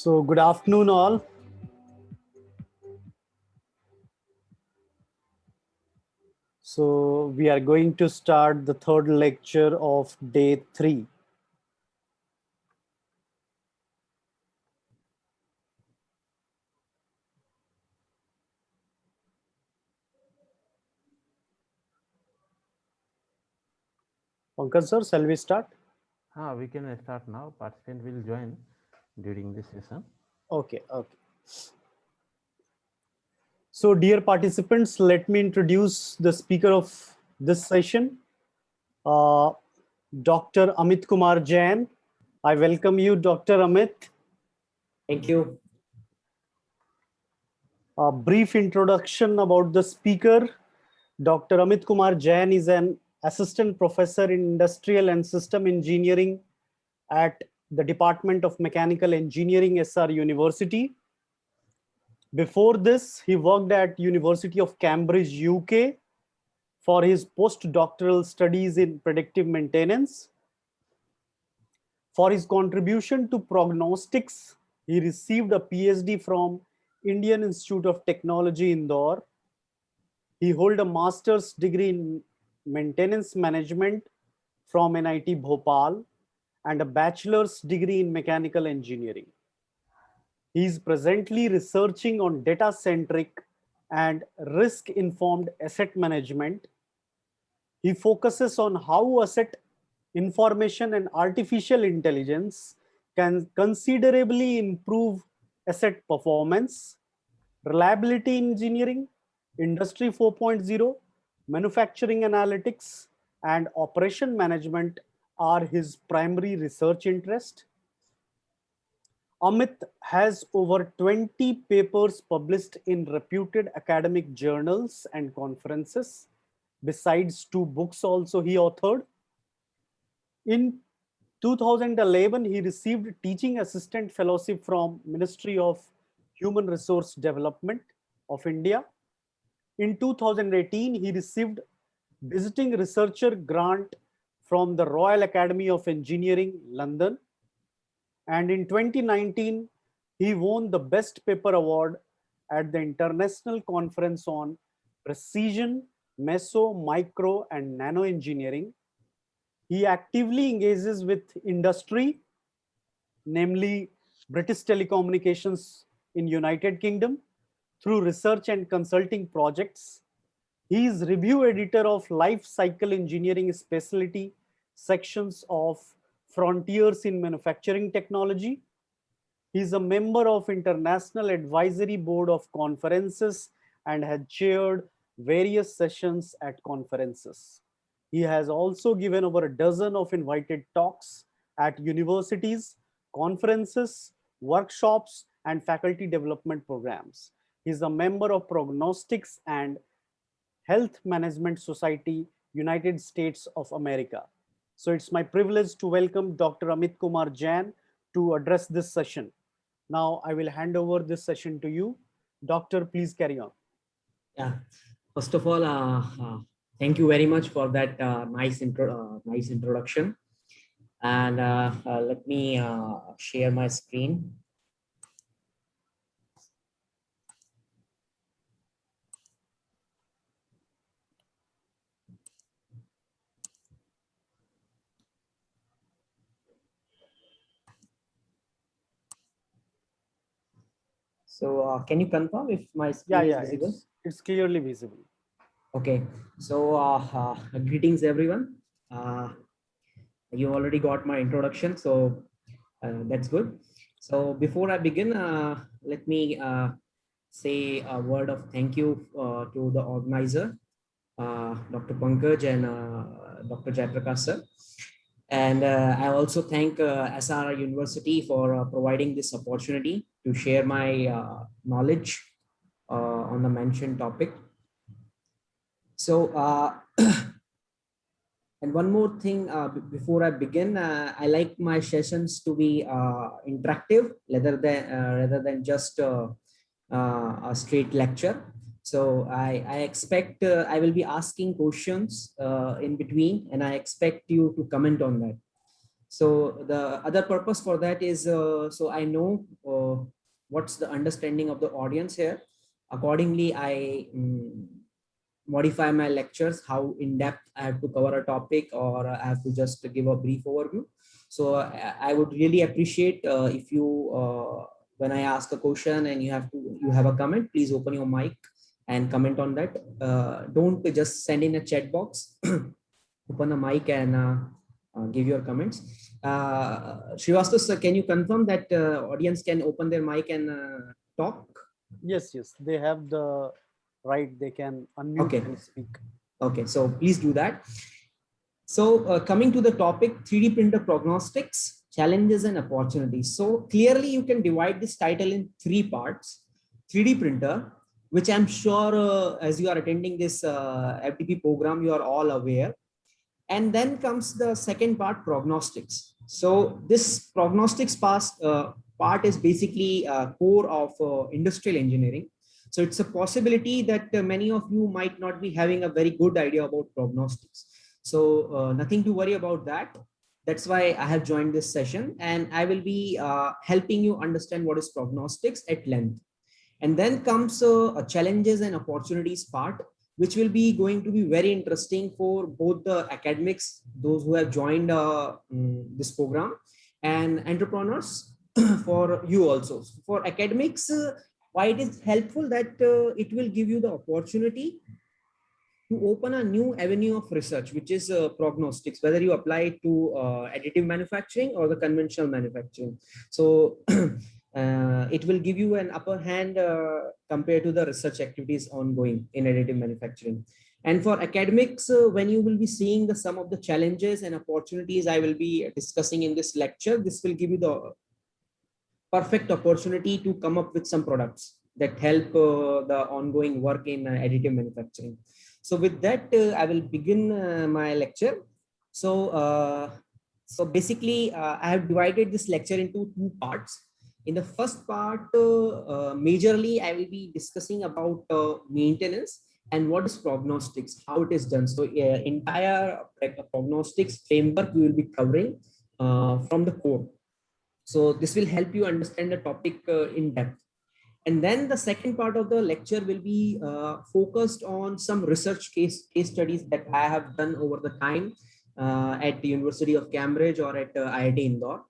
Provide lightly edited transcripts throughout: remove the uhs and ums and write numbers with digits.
So good afternoon all. So we are going to start the third lecture of day 3. Pankaj sir, shall we start? We can start now. Participant will join during this session. Okay. So dear participants, let me introduce the speaker of this session, uh, Dr. Amit Kumar Jain. I welcome you, Dr. Amit. Thank you. A brief introduction about the speaker. Dr. Amit Kumar Jain is an assistant professor in industrial and system engineering at the Department of Mechanical Engineering, SR University. Before this, he worked at University of Cambridge, UK for his postdoctoral studies in predictive maintenance. For his contribution to prognostics, he received a PhD from Indian Institute of Technology, Indore. He holds a master's degree in maintenance management from NIT Bhopal and a bachelor's degree in mechanical engineering. He is presently researching on data-centric and risk-informed asset management. He focuses on how asset information and artificial intelligence can considerably improve asset performance, reliability engineering, Industry 4.0, manufacturing analytics, and operation management are his primary research interest. Amit has over 20 papers published in reputed academic journals and conferences. Besides 2 books also he authored. In 2011, he received teaching assistant fellowship from Ministry of Human Resource Development of India. In 2018, he received visiting researcher grant from the Royal Academy of Engineering, London. And in 2019, he won the Best Paper Award at the International Conference on Precision, Meso, Micro, and Nano Engineering. He actively engages with industry, namely British Telecommunications in United Kingdom, through research and consulting projects. He is review editor of Life Cycle Engineering Specialty sections of Frontiers in Manufacturing Technology. He is a member of International Advisory Board of Conferences and has chaired various sessions at conferences. He has also given over a dozen of invited talks at universities, conferences, workshops, and faculty development programs. He is a member of Prognostics and Health Management Society, United States of America. So it's my privilege to welcome Dr. Amit Kumar Jain to address this session. Now I will hand over this session to you. Doctor, please carry on. Yeah. First of all, thank you very much for that nice introduction. And let me share my screen. So can you confirm if my screen is visible? It's clearly visible. Okay. So greetings everyone. You already got my introduction, so that's good. So before I begin, let me say a word of thank you to the organizer, Dr. Pankaj and Dr. Jayaprakash sir. And I also thank SR University for providing this opportunity to share my knowledge on the mentioned topic. So, and one more thing before I begin, I like my sessions to be interactive rather than just a straight lecture. So I expect I will be asking questions in between, and I expect you to comment on that. So the other purpose for that is so I know what's the understanding of the audience here. Accordingly, I modify my lectures, how in depth I have to cover a topic, or I have to just give a brief overview. So I would really appreciate if you, when I ask a question and you have a comment, please open your mic and comment on that. Don't just send in a chat box. Open the mic and give your comments. Srivastava sir, can you confirm that audience can open their mic and talk? Yes, they have the right. They can unmute Okay. and speak. Okay, so please do that. So coming to the topic, 3D printer prognostics, challenges and opportunities. So clearly you can divide this title in 3 parts. 3D printer, which I'm sure as you are attending this FTP program, you are all aware. And then comes the second part, prognostics. So this prognostics part is basically core of industrial engineering. So it's a possibility that many of you might not be having a very good idea about prognostics. So nothing to worry about that. That's why I have joined this session, and I will be helping you understand what is prognostics at length. And then comes a challenges and opportunities part, which will be going to be very interesting for both the academics, those who have joined this program, and entrepreneurs for you also. For academics, why it is helpful that it will give you the opportunity to open a new avenue of research, which is prognostics, whether you apply it to additive manufacturing or the conventional manufacturing. So it will give you an upper hand compared to the research activities ongoing in additive manufacturing. And for academics, when you will be seeing some of the challenges and opportunities I will be discussing in this lecture, this will give you the perfect opportunity to come up with some products that help the ongoing work in additive manufacturing. So with that, I will begin my lecture. So basically, I have divided this lecture into 2 parts. In the first part, majorly, I will be discussing about maintenance and what is prognostics, how it is done. So entire prognostics framework we will be covering from the core. So this will help you understand the topic in depth. And then the second part of the lecture will be focused on some research case studies that I have done over the time at the University of Cambridge or at IIT Indore.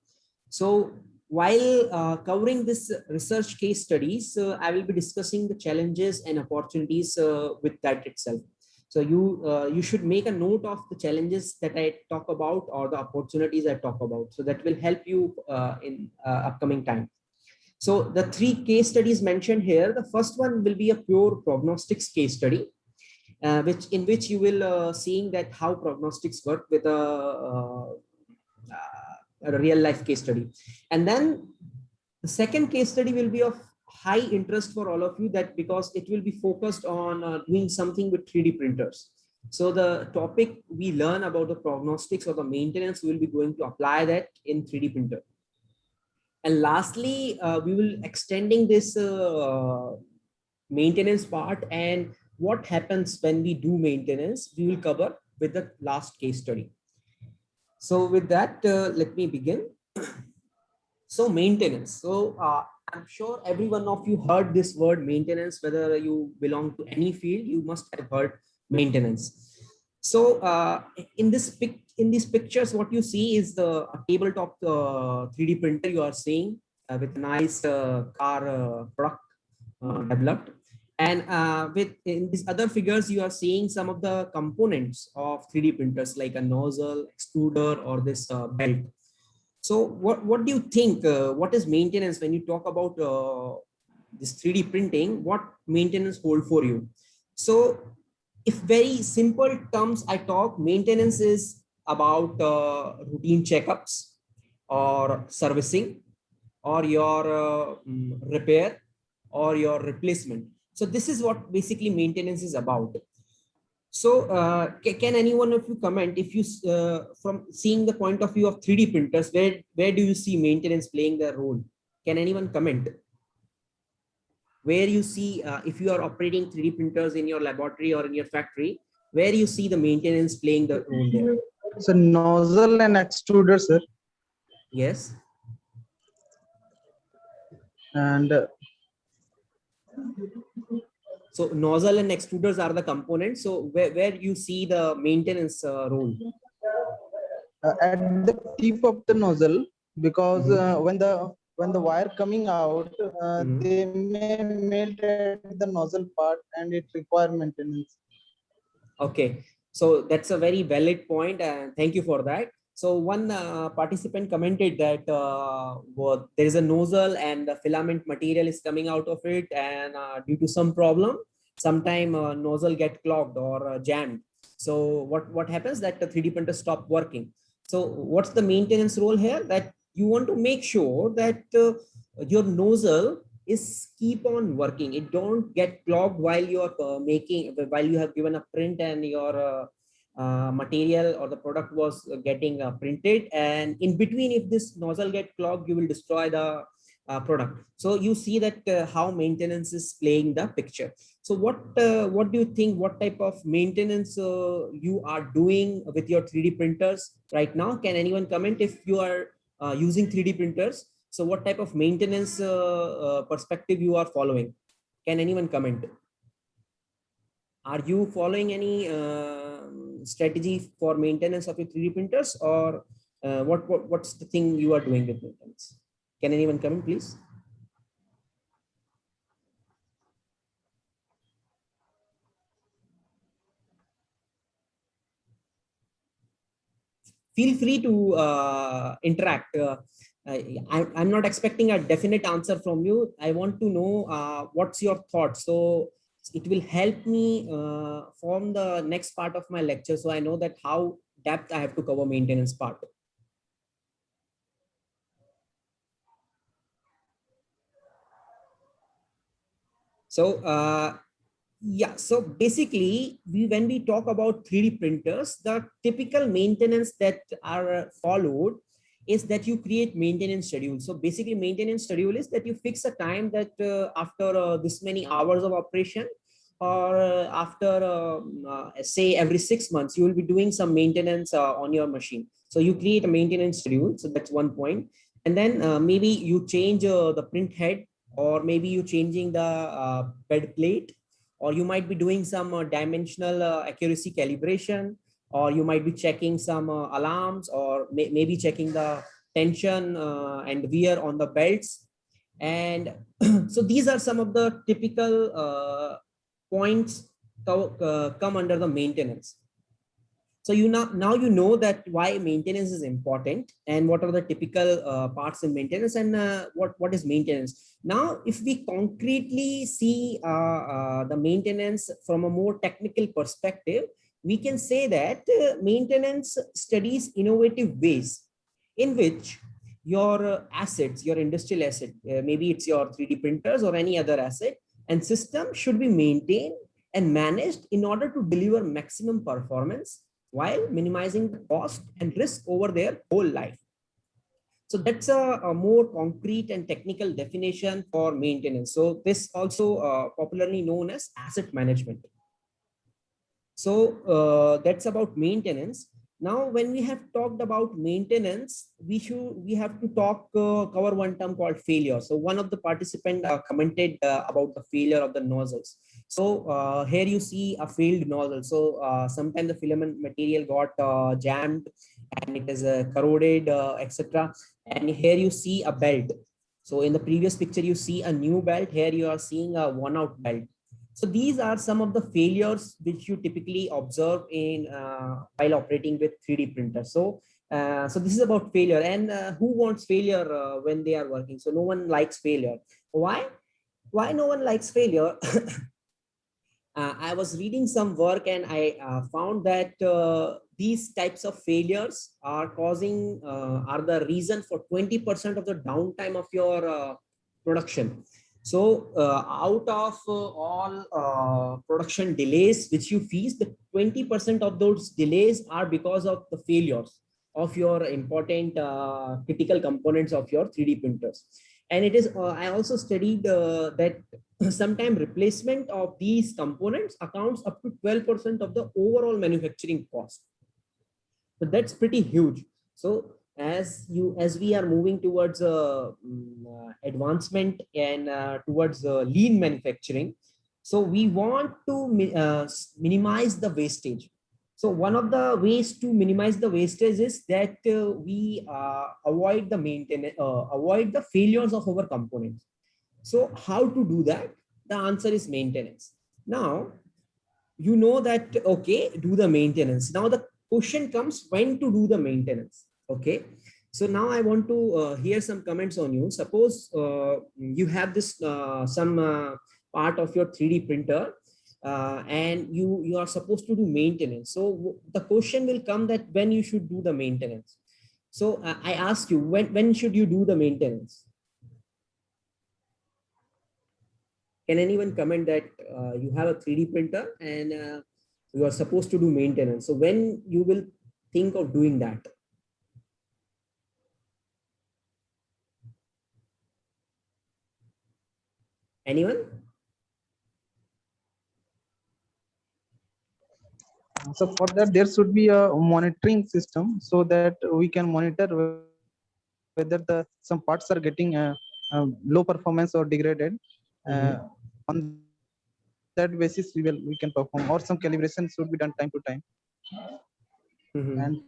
So while covering this research case studies, I will be discussing the challenges and opportunities with that itself. So you should make a note of the challenges that I talk about or the opportunities I talk about. So that will help you in upcoming time. So the 3 case studies mentioned here, the first one will be a pure prognostics case study, in which you will seeing that how prognostics work with a real life case study. And then the second case study will be of high interest for all of you, that because it will be focused on doing something with 3D printers. So the topic we learn about the prognostics or the maintenance, we will be going to apply that in 3D printer. And lastly, we will extending this maintenance part and what happens when we do maintenance, we will cover with the last case study. So with that, let me begin. So maintenance. So I'm sure every one of you heard this word maintenance, whether you belong to any field, you must have heard maintenance. So in these pictures, what you see is the tabletop 3D printer you are seeing with a nice car product developed. And in these other figures, you are seeing some of the components of 3D printers like a nozzle, extruder, or this belt. So what do you think? What is maintenance when you talk about this 3D printing? What maintenance hold for you? So if very simple terms I talk, maintenance is about routine checkups or servicing or your repair or your replacement. So this is what basically maintenance is about. So can anyone of you comment, if you from seeing the point of view of 3D printers, where do you see maintenance playing their role? Can anyone comment? Where you see, if you are operating 3D printers in your laboratory or in your factory, where you see the maintenance playing the role there? So nozzle and extruder, sir. Yes. And So nozzle and extruders are the components. So where you see the maintenance role? at the tip of the nozzle, because when the wire coming out, they may melt at the nozzle part and it require maintenance. Okay, so that's a very valid point, and thank you for that. So one participant commented that there is a nozzle and the filament material is coming out of it, and due to some problem, sometime nozzle get clogged or jammed. So what happens that the 3D printer stop working. So what's the maintenance role here? That you want to make sure that your nozzle is keep on working. It don't get clogged while you're while you have given a print and your material or the product was getting printed, and in between, if this nozzle get clogged, you will destroy the product. So you see that how maintenance is playing the picture. So what do you think, what type of maintenance you are doing with your 3D printers right now? Can anyone comment if you are using 3D printers? So what type of maintenance perspective you are following? Can anyone comment? Are you following any strategy for maintenance of your 3D printers, or what's the thing you are doing with maintenance? Can anyone comment, please? Feel free to interact. I'm not expecting a definite answer from you. I want to know what's your thoughts. So it will help me form the next part of my lecture. So I know that how depth I have to cover maintenance part. So yeah, so basically when we talk about 3D printers, the typical maintenance that are followed is that you create maintenance schedule. So basically maintenance schedule is that you fix a time that after this many hours of operation, or after say every 6 months, you will be doing some maintenance on your machine. So you create a maintenance schedule. So that's one point. And then maybe you change the print head, or maybe you changing the bed plate, or you might be doing some dimensional accuracy calibration, or you might be checking some alarms, or maybe checking the tension and wear on the belts. And so these are some of the typical points come under the maintenance. So now you know that why maintenance is important and what are the typical parts in maintenance, and what is maintenance. Now, if we concretely see the maintenance from a more technical perspective, we can say that maintenance studies innovative ways in which your assets, your industrial asset, maybe it's your 3D printers or any other asset and system, should be maintained and managed in order to deliver maximum performance while minimizing the cost and risk over their whole life. So that's a more concrete and technical definition for maintenance. So this also popularly known as asset management. So that's about maintenance. Now, when we have talked about maintenance, we have to cover one term called failure. So one of the participants commented about the failure of the nozzles. So here you see a failed nozzle. So sometimes the filament material got jammed and it is corroded, etc. And here you see a belt. So in the previous picture, you see a new belt. Here you are seeing a worn-out belt. So these are some of the failures which you typically observe in while operating with 3D printers. So so this is about failure, and who wants failure when they are working? So no one likes failure. Why? Why no one likes failure? I was reading some work and I found that these types of failures are are the reason for 20% of the downtime of your production. So out of all production delays which you face, the 20% of those delays are because of the failures of your important critical components of your 3D printers. And it is, I also studied that sometimes replacement of these components accounts up to 12% of the overall manufacturing cost. So that's pretty huge. So as we are moving towards advancement and towards lean manufacturing, so we want to minimize the wastage. So one of the ways to minimize the wastage is that we avoid the maintenance, avoid the failures of our components. So how to do that? The answer is maintenance. Now, you know that, okay, do the maintenance. Now the question comes when to do the maintenance. Okay. So now I want to hear some comments on you. Suppose you have this some part of your 3D printer and you are supposed to do maintenance. So the question will come that when you should do the maintenance. So I ask you, when should you do the maintenance? Can anyone comment that you have a 3D printer and you are supposed to do maintenance? So when you will think of doing that? Anyone? So for that, there should be a monitoring system so that we can monitor whether some parts are getting low performance or degraded. On that basis, we can perform, or some calibration should be done time to time. And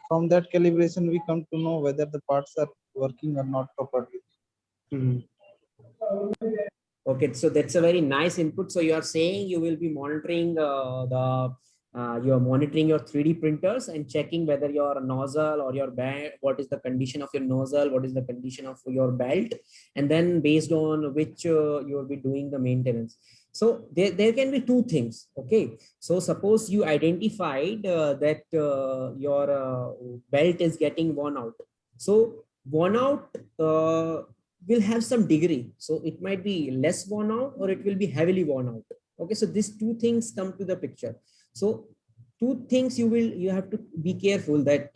from that calibration, we come to know whether the parts are working or not properly. Okay, so that's a very nice input. So you are saying you will be monitoring you are monitoring your 3D printers and checking whether your nozzle or your belt, what is the condition of your nozzle, what is the condition of your belt, and then based on which you will be doing the maintenance. So there can be two things. Okay, so suppose you identified that your belt is getting worn out. So worn out will have some degree. So it might be less worn out or it will be heavily worn out. Okay, so these two things come to the picture. So two things you have to be careful that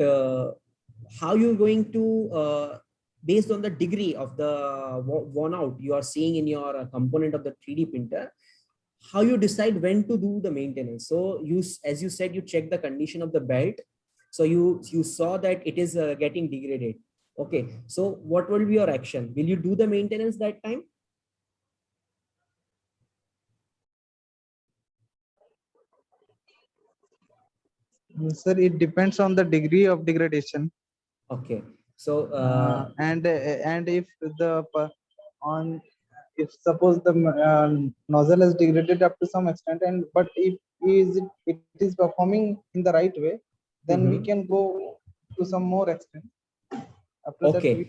how you're going to based on the degree of the worn out you are seeing in your component of the 3D printer, how you decide when to do the maintenance. So you, as you said, you check the condition of the belt. So you saw that it is getting degraded. Okay, so what will be your action? Will you do the maintenance that time? Sir, it depends on the degree of degradation. Okay, so and if the on if suppose the nozzle is degraded up to some extent, and but if it is performing in the right way, then we can go to some more extent. After okay.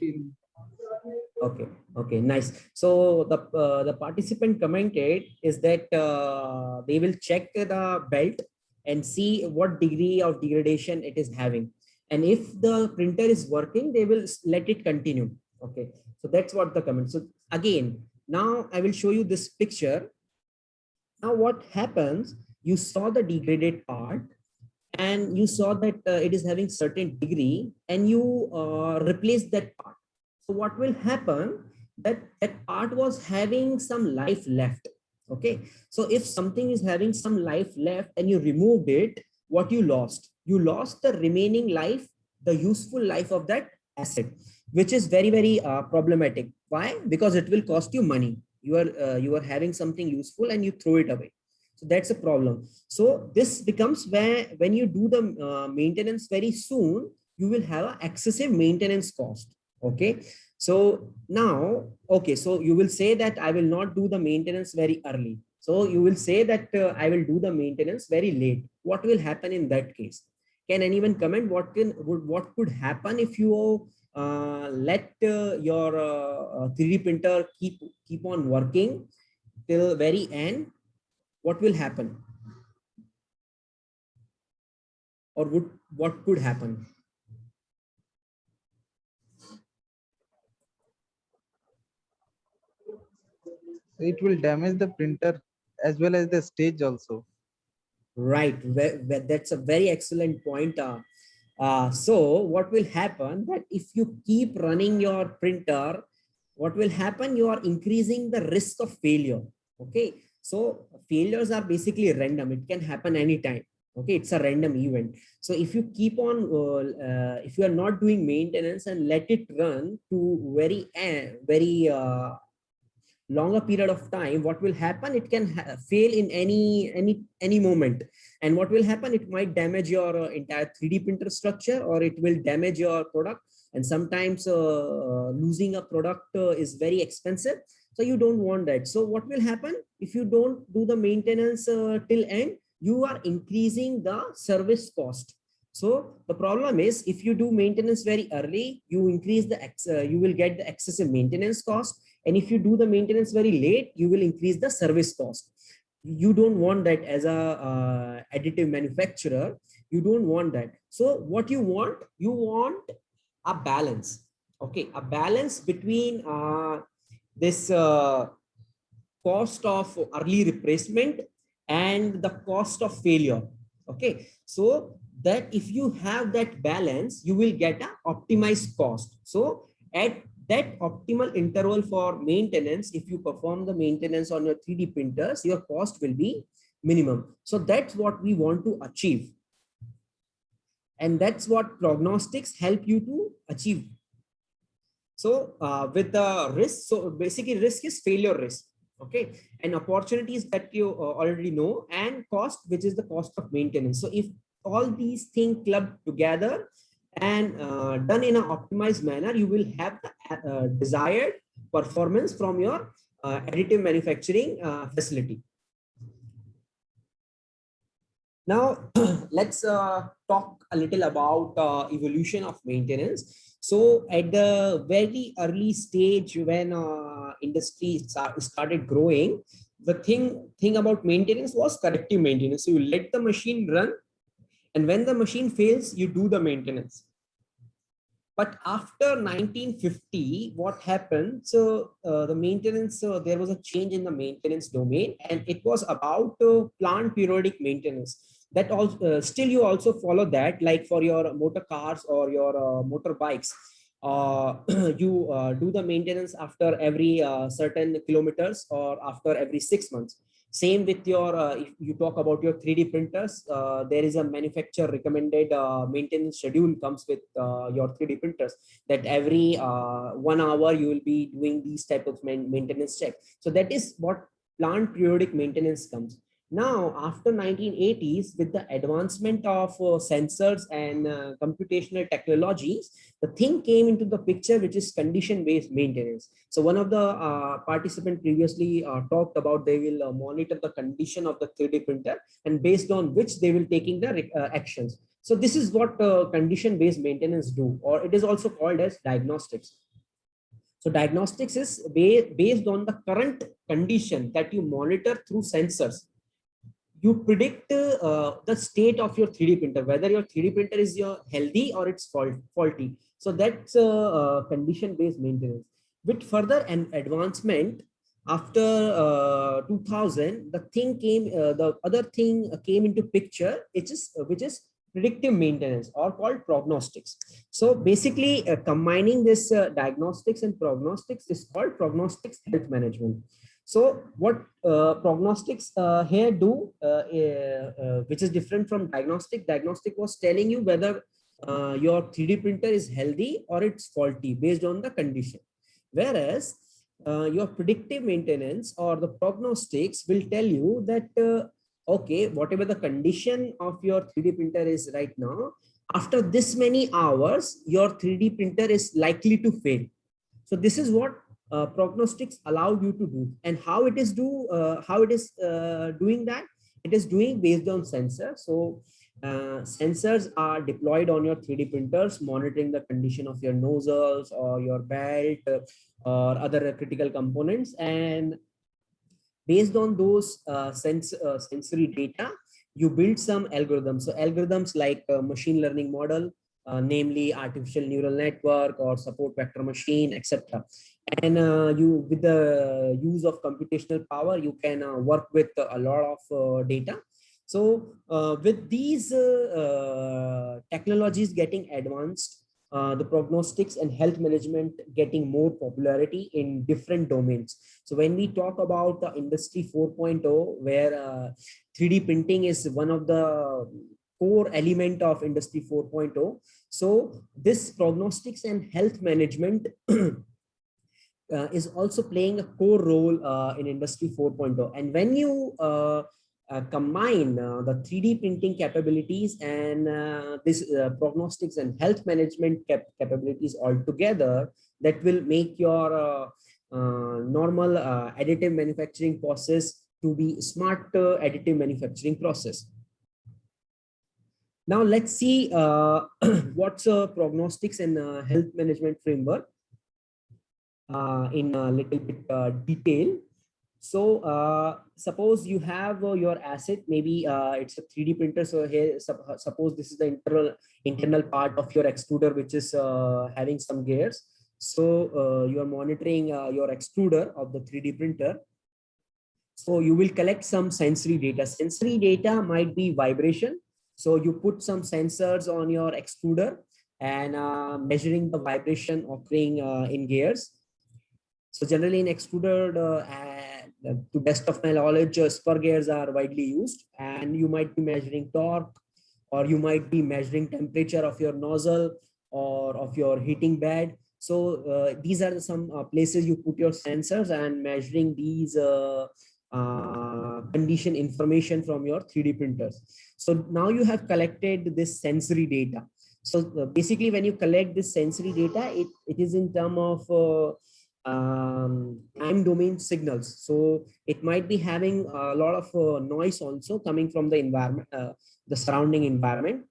That Okay, nice. So the participant commented is that they will check the belt and see what degree of degradation it is having, and if the printer is working, they will let it continue. Okay, so that's what the comment. So again, now I will show you this picture. Now what happens? You saw the degraded part and you saw that it is having certain degree, and you replace that part. So what will happen, that part was having some life left. Okay, so if something is having some life left and you removed it, what you lost the remaining life, the useful life of that asset, which is very problematic. Why? Because it will cost you money. You are having something useful and you throw it away. So that's a problem. So this becomes where when you do the maintenance very soon, you will have an excessive maintenance cost. Okay, so now, okay, so you will say that I will not do the maintenance very early. So you will say that I will do the maintenance very late. What will happen in that case? Can anyone comment what could happen if you let your 3D printer keep on working till very end? What will happen? Or what could happen? it will damage the printer as well as the stage also. Right, that's a very excellent point. So what will happen, that if you keep running your printer, what will happen? You are increasing the risk of failure. Okay, so failures are basically random. It can happen anytime. Okay, it's a random event. So if you keep on if you are not doing maintenance and let it run to very longer period of time, what will happen, it can fail in any moment. And what will happen, it might damage your entire 3D printer structure, or it will damage your product. And sometimes losing a product is very expensive, so you don't want that. So what will happen, if you don't do the maintenance till end, you are increasing the service cost. So the problem is, if you do maintenance very early, you increase the you will get the excessive maintenance cost. And if you do the maintenance very late, you will increase the service cost. You don't want that as a additive manufacturer. You don't want that. So what you want a balance. Okay, a balance between this cost of early replacement and the cost of failure. Okay, so that if you have that balance, you will get a optimized cost. So at that optimal interval for maintenance, if you perform the maintenance on your 3D printers, your cost will be minimum. So that's what we want to achieve. And that's what prognostics help you to achieve. So with the risk, so basically risk is failure risk. Okay, and opportunities that you already know, and cost, which is the cost of maintenance. So if all these things clubbed together and done in an optimized manner, you will have the desired performance from your additive manufacturing facility. Now, let's talk a little about evolution of maintenance. So at the very early stage, when industry started growing, the thing about maintenance was corrective maintenance. So you let the machine run, and when the machine fails, you do the maintenance. But after 1950, what happened? So the maintenance, there was a change in the maintenance domain, and it was about plant periodic maintenance. That also still you also follow that, like for your motor cars or your motorbikes. You do the maintenance after every certain kilometers, or after every 6 months. Same with your, if you talk about your 3D printers, there is a manufacturer recommended maintenance schedule comes with your 3D printers, that every 1 hour you will be doing these type of maintenance check. So that is what plant periodic maintenance comes. Now, after 1980s, with the advancement of sensors and computational technologies, the thing came into the picture, which is condition-based maintenance. So one of the participants previously talked about, they will monitor the condition of the 3D printer, and based on which they will taking the actions. So this is what condition-based maintenance do, or it is also called as diagnostics. So diagnostics is based on the current condition that you monitor through sensors. You predict the state of your 3D printer, whether your 3D printer is healthy or it's faulty. So that's condition-based maintenance. With further advancement, after 2000, the other thing came into picture, which is predictive maintenance, or called prognostics. So basically, combining this diagnostics and prognostics is called prognostics health management. So what prognostics here do, which is different from diagnostic. Diagnostic was telling you whether your 3D printer is healthy or it's faulty based on the condition. Whereas your predictive maintenance or the prognostics will tell you that, okay, whatever the condition of your 3D printer is right now, after this many hours, your 3D printer is likely to fail. So this is what prognostics allowed you to do. And how it is doing that, it is doing based on sensors. So sensors are deployed on your 3D printers, monitoring the condition of your nozzles or your belt or other critical components. And based on those sensory data, you build some algorithms. So algorithms like machine learning model, namely artificial neural network or support vector machine, etc. And you, with the use of computational power, you can work with a lot of data. So with these technologies getting advanced, the prognostics and health management getting more popularity in different domains. So when we talk about the industry 4.0, where 3D printing is one of the core element of industry 4.0, so this prognostics and health management is also playing a core role in industry 4.0. And when you combine the 3D printing capabilities and this prognostics and health management capabilities all together, that will make your normal additive manufacturing process to be smart additive manufacturing process. Now let's see what's a prognostics and health management framework in a little bit detail. So suppose you have your asset, maybe it's a 3D printer. So here, suppose this is the internal part of your extruder, which is having some gears. So you are monitoring your extruder of the 3D printer. So you will collect some sensory data. Sensory data might be vibration. So you put some sensors on your extruder and measuring the vibration occurring in gears. So generally in extruder, to best of my knowledge, spur gears are widely used, and you might be measuring torque, or you might be measuring temperature of your nozzle or of your heating bed. So these are some places you put your sensors and measuring these condition information from your 3D printers. So now you have collected this sensory data. So basically when you collect this sensory data, it is in terms of time domain signals. So it might be having a lot of noise also coming from the environment, the surrounding environment.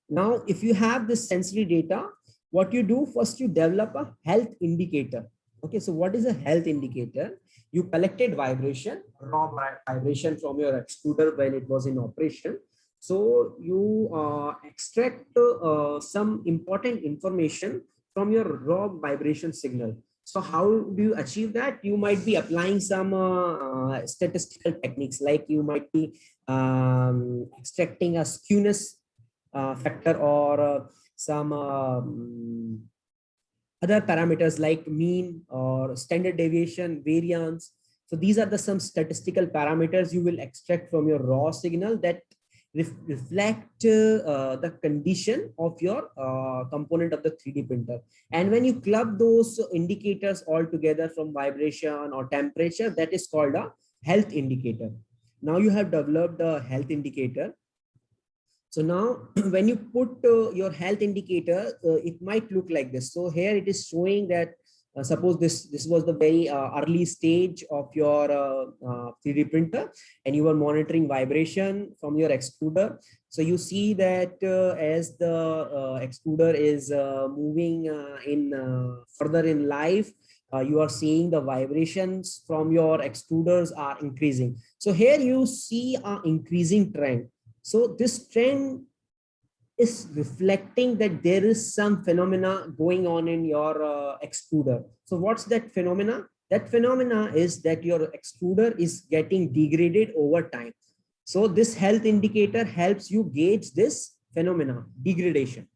Now, if you have this sensory data, what you do first, you develop a health indicator. Okay, so what is a health indicator? You collected vibration, raw vibration from your extruder when it was in operation. So you extract some important information from your raw vibration signal. So how do you achieve that? You might be applying some statistical techniques, like you might be extracting a skewness factor or some other parameters like mean or standard deviation, variance. So these are the some statistical parameters you will extract from your raw signal that reflect the condition of your component of the 3D printer. And when you club those indicators all together from vibration or temperature, that is called a health indicator. Now you have developed a health indicator. So now when you put your health indicator, it might look like this. So here it is showing that suppose this was the very early stage of your 3D printer, and you were monitoring vibration from your extruder. So you see that as the extruder is moving in further in life, you are seeing the vibrations from your extruders are increasing. So here you see an increasing trend. So this trend is reflecting that there is some phenomena going on in your extruder. So what's that phenomena? That phenomena is that your extruder is getting degraded over time. So this health indicator helps you gauge this phenomena, degradation.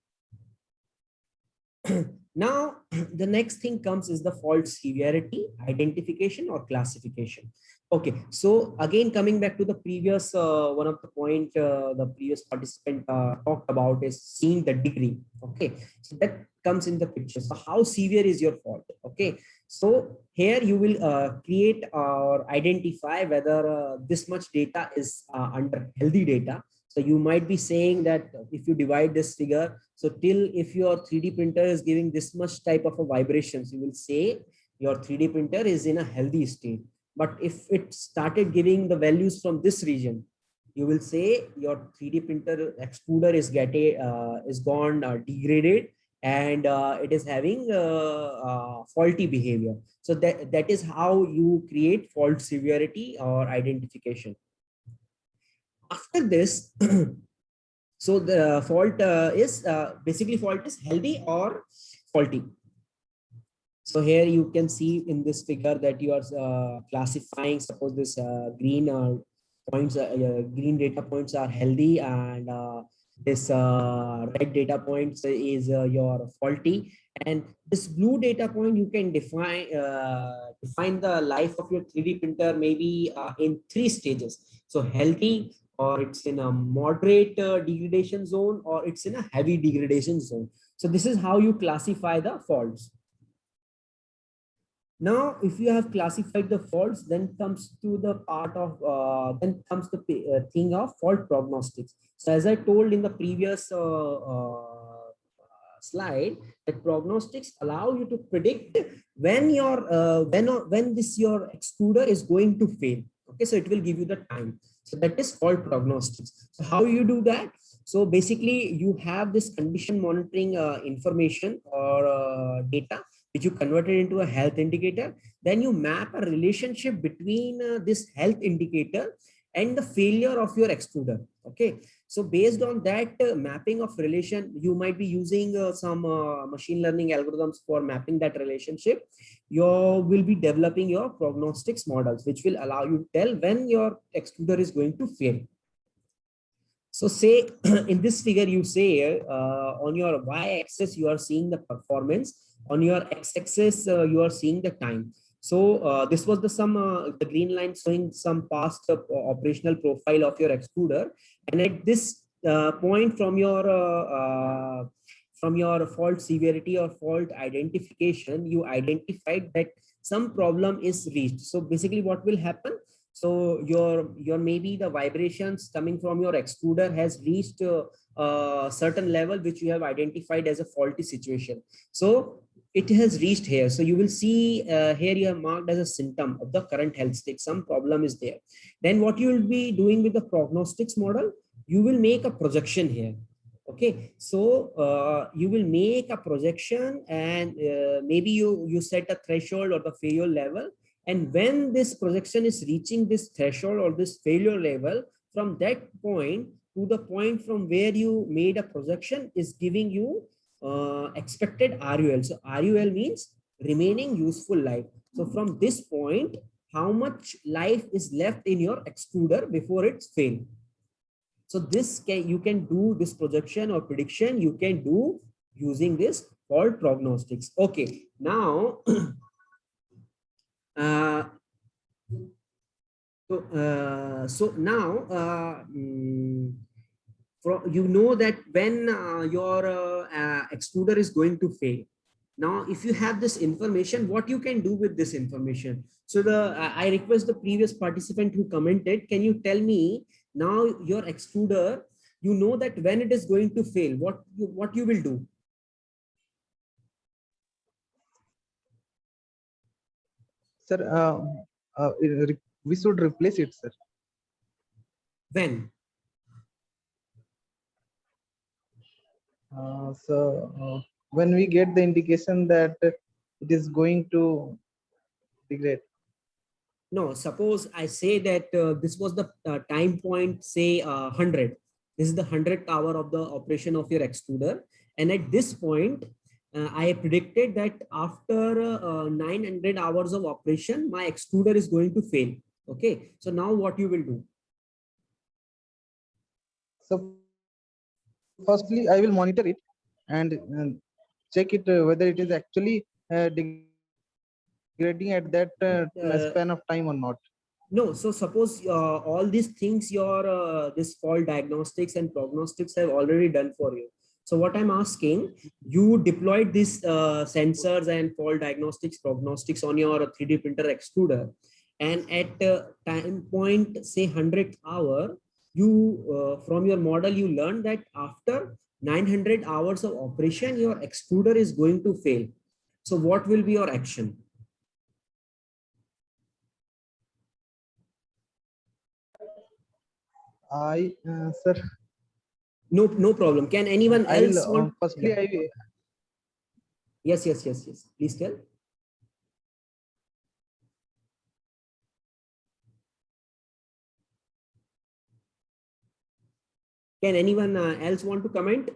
Now, the next thing comes is the fault severity, identification or classification. Okay, so again, coming back to the previous, one of the point the previous participant talked about is seeing the degree. Okay, so that comes in the picture. So how severe is your fault? Okay, so here you will create or identify whether this much data is under healthy data. So you might be saying that if you divide this figure, so till if your 3D printer is giving this much type of a vibrations, you will say your 3D printer is in a healthy state. But if it started giving the values from this region, you will say your 3D printer extruder is gone degraded, and it is having faulty behavior. So that is how you create fault severity or identification. After this, so the fault is basically fault is healthy or faulty. So here you can see in this figure that you are classifying, suppose this green points, green data points are healthy, and This red data points is your faulty, and this blue data point you can define the life of your 3D printer maybe in 3 stages. So healthy, or it's in a moderate degradation zone, or it's in a heavy degradation zone. So this is how you classify the faults. Now, if you have classified the faults, then comes to the part of then comes the thing of fault prognostics. So as I told in the previous slide, that prognostics allow you to predict when when this your extruder is going to fail. Okay, so it will give you the time. So that is fault prognostics. So how you do that? So basically, you have this condition monitoring information or data which you converted into a health indicator. Then you map a relationship between this health indicator and the failure of your extruder. Okay, so based on that mapping of relation, you might be using some machine learning algorithms for mapping that relationship. You will be developing your prognostics models, which will allow you to tell when your extruder is going to fail. So say in this figure, you say on your y-axis, you are seeing the performance. On your x-axis, you are seeing the time. So this was the green line showing some past operational profile of your extruder. And at this point from your fault severity or fault identification, you identified that some problem is reached. So basically what will happen? So your maybe the vibrations coming from your extruder has reached a certain level which you have identified as a faulty situation. So it has reached here. So you will see here you have marked as a symptom of the current health state. Some problem is there. Then what you will be doing with the prognostics model, you will make a projection here. Okay, so you will make a projection, and maybe you set a threshold or the failure level. And when this projection is reaching this threshold or this failure level, from that point to the point from where you made a projection is giving you expected RUL. So RUL means remaining useful life. So from this point, how much life is left in your extruder before it's failed. So you can do this projection or prediction, you can do using this fault prognostics. Okay, now so now you know that when your extruder is going to fail. Now, if you have this information, what you can do with this information? So I request the previous participant who commented, can you tell me now your extruder, you know that when it is going to fail, what you will do? Sir, we should replace it, sir. When? When we get the indication that it is going to degrade. No, suppose I say that this was the time point, say 100. This is the 100th hour of the operation of your extruder. And at this point, I predicted that after 900 hours of operation, my extruder is going to fail. Okay, so now what you will do? So firstly, I will monitor it and check it whether it is actually degrading at that span of time or not. No, so suppose all these things your this fault diagnostics and prognostics have already done for you. So what I'm asking, you deployed these sensors and fault diagnostics, prognostics on your 3D printer extruder, and at time point, say 100th hour, you from your model you learned that after 900 hours of operation, your extruder is going to fail. So what will be your action? Sir. No problem. Can anyone else want? Firstly, Yes. Please tell. Can anyone else want to comment?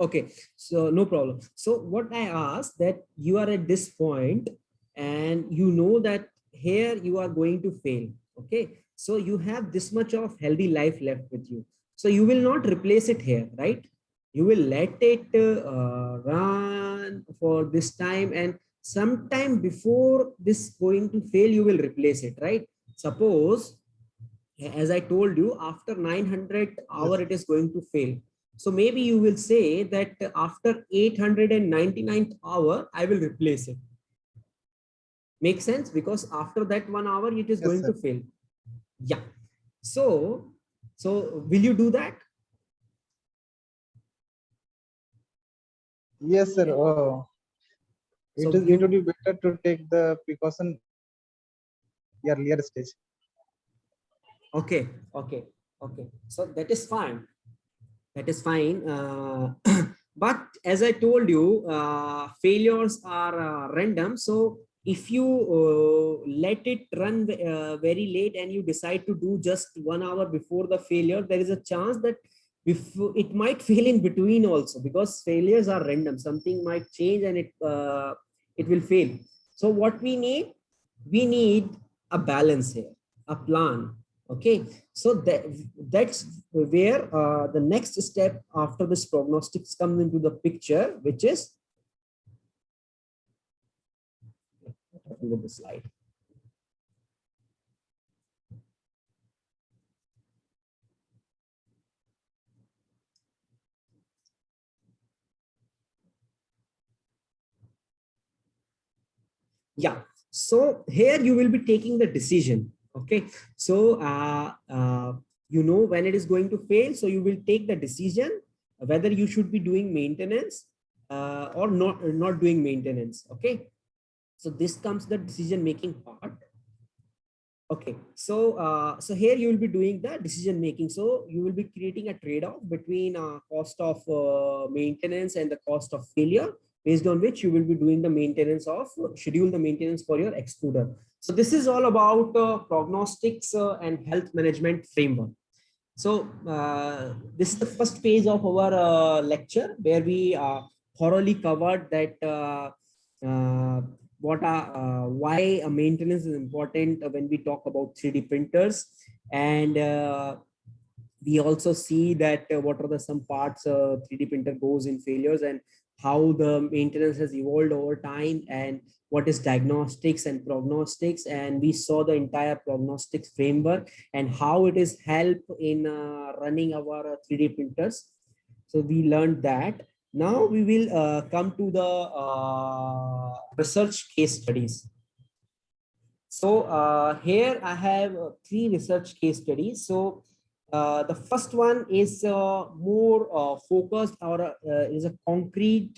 Okay, so no problem. So what I asked, that you are at this point, and you know that here you are going to fail. Okay, so you have this much of healthy life left with you, so you will not replace it here, right? You will let it run for this time, and sometime before this going to fail you will replace it, right? Suppose, as I told you, after 900 hour it is going to fail. So maybe you will say that after 899th hour I will replace it. Make sense? Because after that 1 hour it is Yes, going sir. to fail. Yeah. So will you do that? Yes, sir. Oh, So it would be better to take the precaution earlier stage. okay, okay, okay. So that is fine. That is fine. But as I told you, failures are random. So if you let it run very late and you decide to do just 1 hour before the failure, there is a chance that if it might fail in between also, because failures are random. Something might change and it will fail. So what we need a balance here, a plan. Okay, so that's where the next step after this prognostics comes into the picture, which is with the slide. Yeah, so here you will be taking the decision. Okay, so you know when it is going to fail, so you will take the decision whether you should be doing maintenance or not doing maintenance. Okay, so this comes the decision making part. Okay, so here you will be doing the decision making. So you will be creating a trade-off between cost of maintenance and the cost of failure, based on which you will be doing the maintenance of schedule the maintenance for your extruder. So this is all about prognostics and health management framework. So this is the first phase of our lecture, where we thoroughly covered that uh, why a maintenance is important when we talk about 3D printers, and we also see that what are the some parts 3D printer goes in failures, and how the maintenance has evolved over time, and what is diagnostics and prognostics, and we saw the entire prognostics framework and how it is help in running our 3D printers. So we learned that. Now we will come to the research case studies. So here I have 3 research case studies. So the first one is more focused, or is a concrete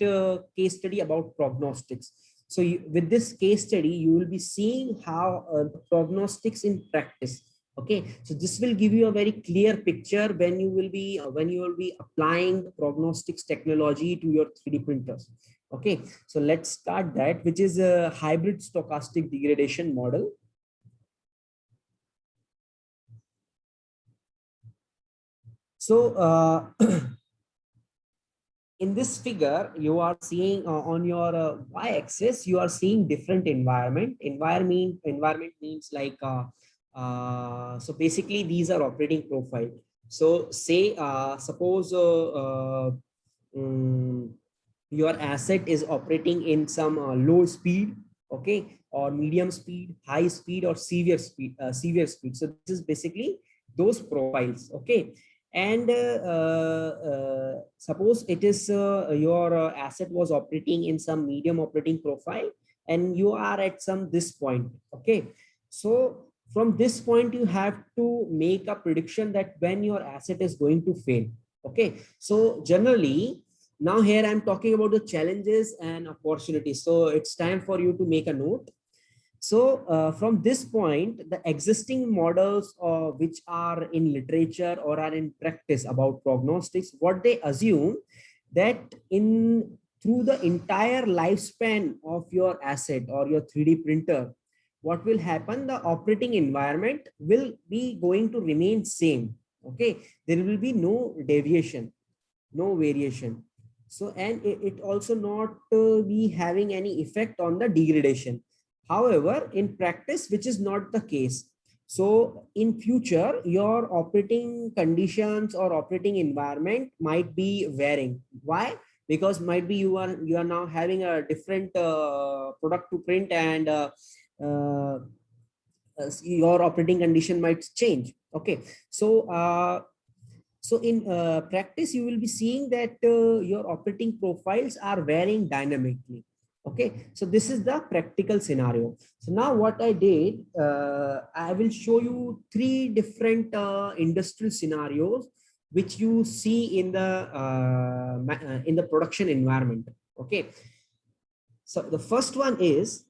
case study about prognostics. So with this case study, you will be seeing how prognostics in practice. Okay, so this will give you a very clear picture when you will be applying prognostics technology to your 3D printers. Okay, so let's start that, which is a hybrid stochastic degradation model. So in this figure, you are seeing on your y-axis, you are seeing different environment means like so basically these are operating profile. So say suppose your asset is operating in some low speed, okay, or medium speed, high speed, or severe speed. So this is basically those profiles. Okay, and suppose it is your asset was operating in some medium operating profile, and you are at some this point. Okay, so from this point you have to make a prediction that when your asset is going to fail. Okay, so generally, now here I'm talking about the challenges and opportunities, so it's time for you to make a note. So from this point, the existing models which are in literature or are in practice about prognostics, what they assume that in through the entire lifespan of your asset or your 3D printer, what will happen? The operating environment will be going to remain same. Okay, there will be no deviation, no variation. So, and it also not be having any effect on the degradation. However, in practice, which is not the case. So in future, your operating conditions or operating environment might be varying. Why? Because might be you are now having a different product to print, and uh, your operating condition might change. Okay, so in practice, you will be seeing that your operating profiles are varying dynamically. Okay, so this is the practical scenario. So now what I did, I will show you three different industrial scenarios which you see in the production environment. Okay, so the first one is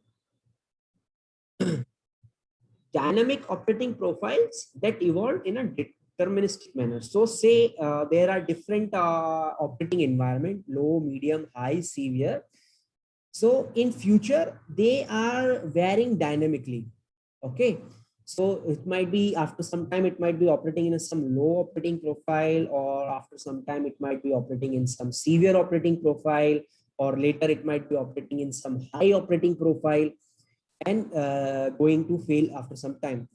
dynamic operating profiles that evolve in a deterministic manner. So say there are different operating environment, low, medium, high, severe. So in future, they are varying dynamically. Okay. So it might be after some time, it might be operating in some low operating profile, or after some time, it might be operating in some severe operating profile, or later it might be operating in some high operating profile, and going to fail after some time.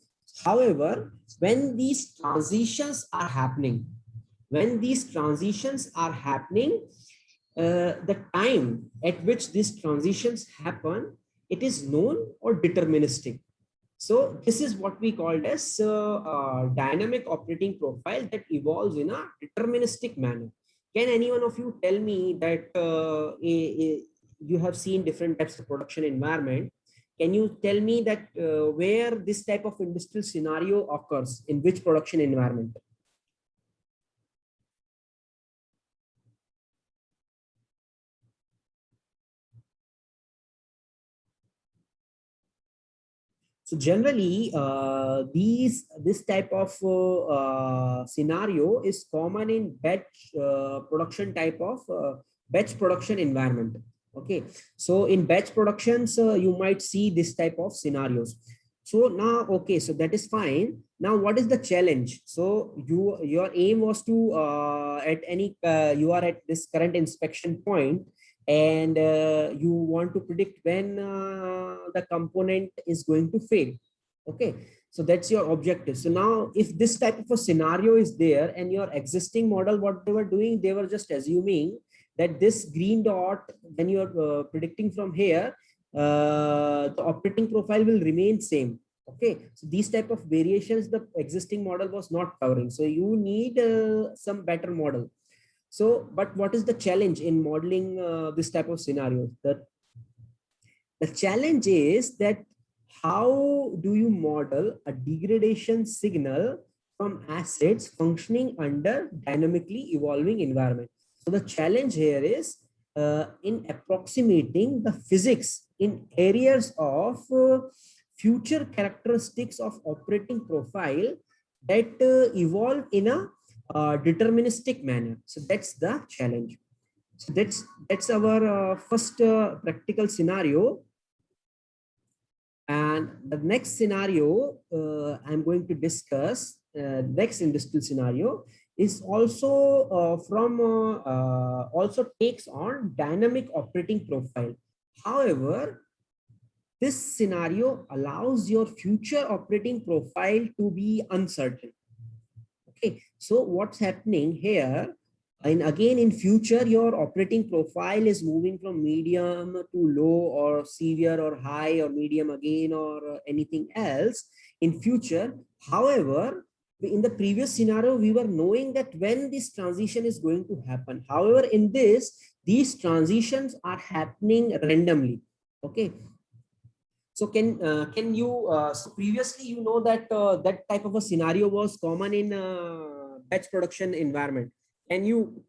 However, when these transitions are happening, the time at which these transitions happen, it is known or deterministic. So this is what we called as dynamic operating profile that evolves in a deterministic manner. Can any one of you tell me that you have seen different types of production environment? Can you tell me that where this type of industrial scenario occurs, in which production environment? So generally, this type of scenario is common in batch production environment. Okay, so in batch productions, you might see this type of scenarios. So now, okay, so that is fine. Now, what is the challenge? So your aim was to you are at this current inspection point, and you want to predict when the component is going to fail. Okay, so that's your objective. So now if this type of a scenario is there, and your existing model, what they were doing, they were just assuming that this green dot, when you are predicting from here, the operating profile will remain same. Okay, so these type of variations the existing model was not covering, so you need some better model. So, but what is the challenge in modeling this type of scenarios? The challenge is that how do you model a degradation signal from assets functioning under dynamically evolving environment? So the challenge here is in approximating the physics in areas of future characteristics of operating profile that evolve in a deterministic manner. So that's the challenge. So that's our first practical scenario. And the next scenario I'm going to discuss, next industrial scenario, is also also takes on dynamic operating profile. However, this scenario allows your future operating profile to be uncertain. Okay, so what's happening here, and again in future your operating profile is moving from medium to low, or severe or high, or medium again, or anything else in future. However, in the previous scenario we were knowing that when this transition is going to happen. However, in this, these transitions are happening randomly. Okay, so can you so previously you know that that type of a scenario was common in batch production environment. Can you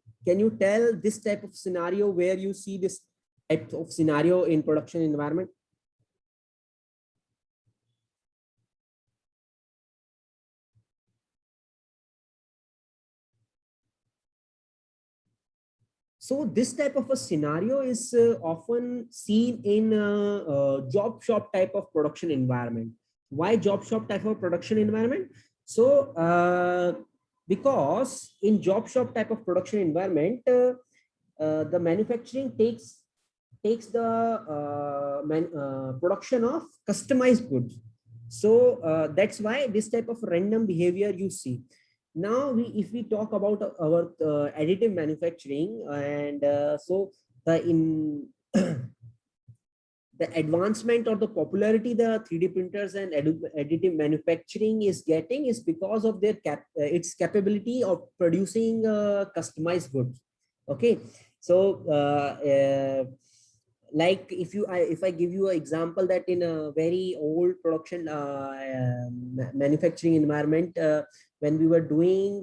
tell this type of scenario where you see this type of scenario in production environment? So this type of a scenario is often seen in job shop type of production environment. Why job shop type of production environment? So because in job shop type of production environment, the manufacturing takes takes the production of customized goods. So that's why this type of random behavior you see. Now, if we talk about our additive manufacturing, and so the the advancement or the popularity the 3D printers and additive manufacturing is getting is because of their its capability of producing customized goods. Okay, so like if I give you an example, that in a very old production manufacturing environment, when we were doing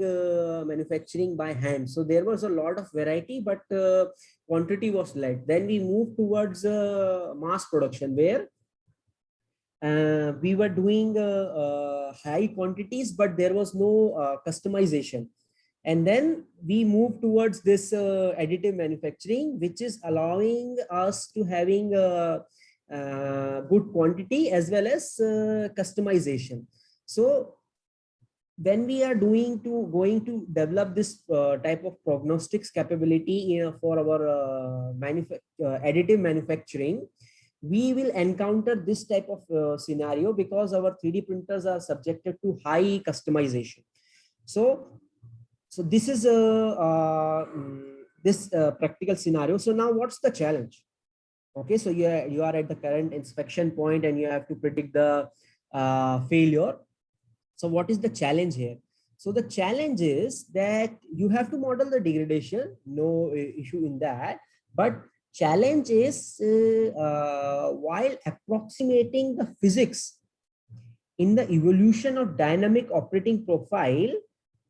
manufacturing by hand, so there was a lot of variety, but quantity was less. Then we moved towards mass production, where we were doing high quantities, but there was no customization. And then we move towards this additive manufacturing, which is allowing us to having good quantity as well as customization. So when we are going to develop this type of prognostics capability for our additive manufacturing, we will encounter this type of scenario because our 3D printers are subjected to high customization. So this is this practical scenario. So now what's the challenge? Okay, so you are at the current inspection point and you have to predict the failure. So what is the challenge here? So the challenge is that you have to model the degradation, no issue in that, but challenge is while approximating the physics in the evolution of dynamic operating profile,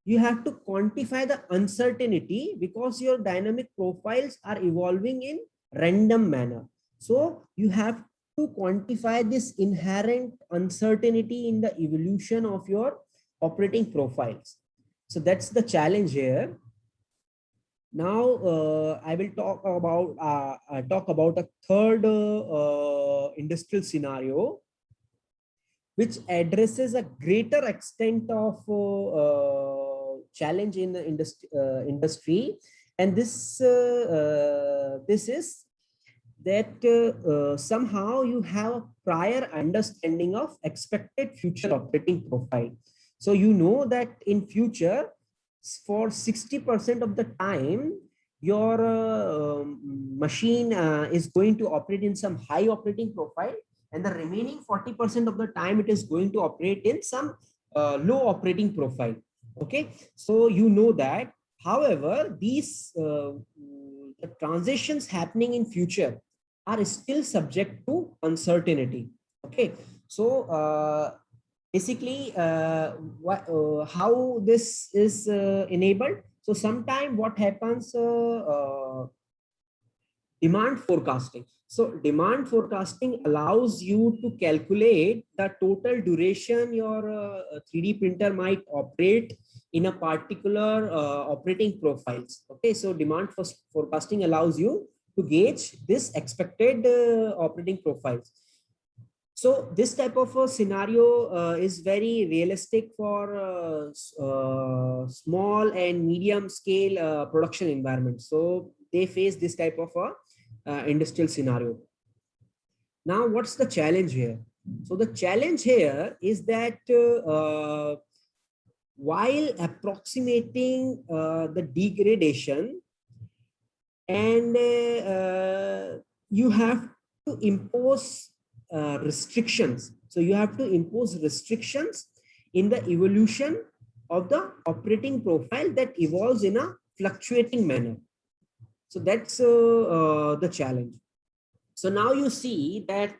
you have to quantify the uncertainty because your dynamic profiles are evolving in random manner. So you have to quantify this inherent uncertainty in the evolution of your operating profiles. So that's the challenge here. Now I will talk about a third industrial scenario, which addresses a greater extent of challenge in the industry, and this is that somehow you have a prior understanding of expected future operating profile. So you know that in future, for 60% of the time, your machine is going to operate in some high operating profile, and the remaining 40% of the time it is going to operate in some low operating profile. Okay, so you know that. However, these the transitions happening in future are still subject to uncertainty. Okay, so basically how this is enabled. So sometime what happens, demand forecasting. So demand forecasting allows you to calculate the total duration your 3D printer might operate in a particular operating profiles. Okay, so demand forecasting allows you to gauge this expected operating profiles. So this type of a scenario is very realistic for small and medium scale production environments. So they face this type of a industrial scenario. Now, what's the challenge here? So the challenge here is that while approximating the degradation, and you have to impose restrictions. So you have to impose restrictions in the evolution of the operating profile that evolves in a fluctuating manner. So that's the challenge. So now you see that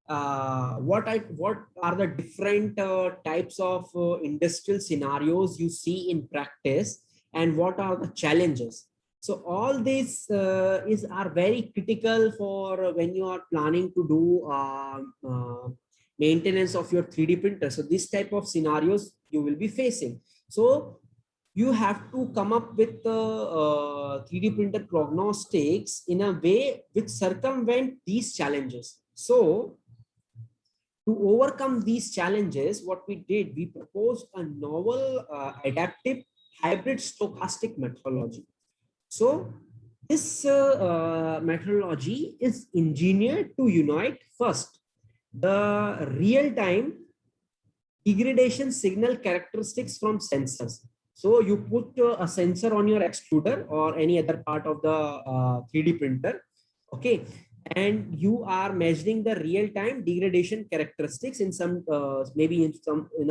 what are the different types of industrial scenarios you see in practice, and what are the challenges. So all these are very critical for when you are planning to do maintenance of your 3D printer. So this type of scenarios you will be facing. So you have to come up with the 3D printer prognostics in a way which circumvent these challenges. So to overcome these challenges, what we did, we proposed a novel adaptive hybrid stochastic methodology. So this methodology is engineered to unite first the real-time degradation signal characteristics from sensors. So you put a sensor on your extruder or any other part of the 3D printer, okay, and you are measuring the real-time degradation characteristics in some maybe in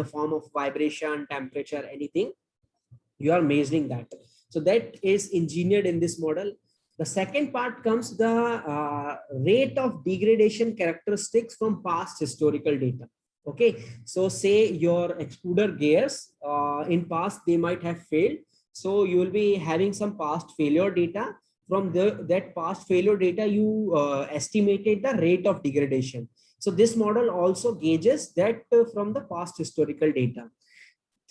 the form of vibration, temperature, anything. You are measuring that. So that is engineered in this model. The second part comes the rate of degradation characteristics from past historical data. Okay, so say your extruder gears in past they might have failed, so you will be having some past failure data. From that past failure data, you estimated the rate of degradation. So this model also gauges that from the past historical data.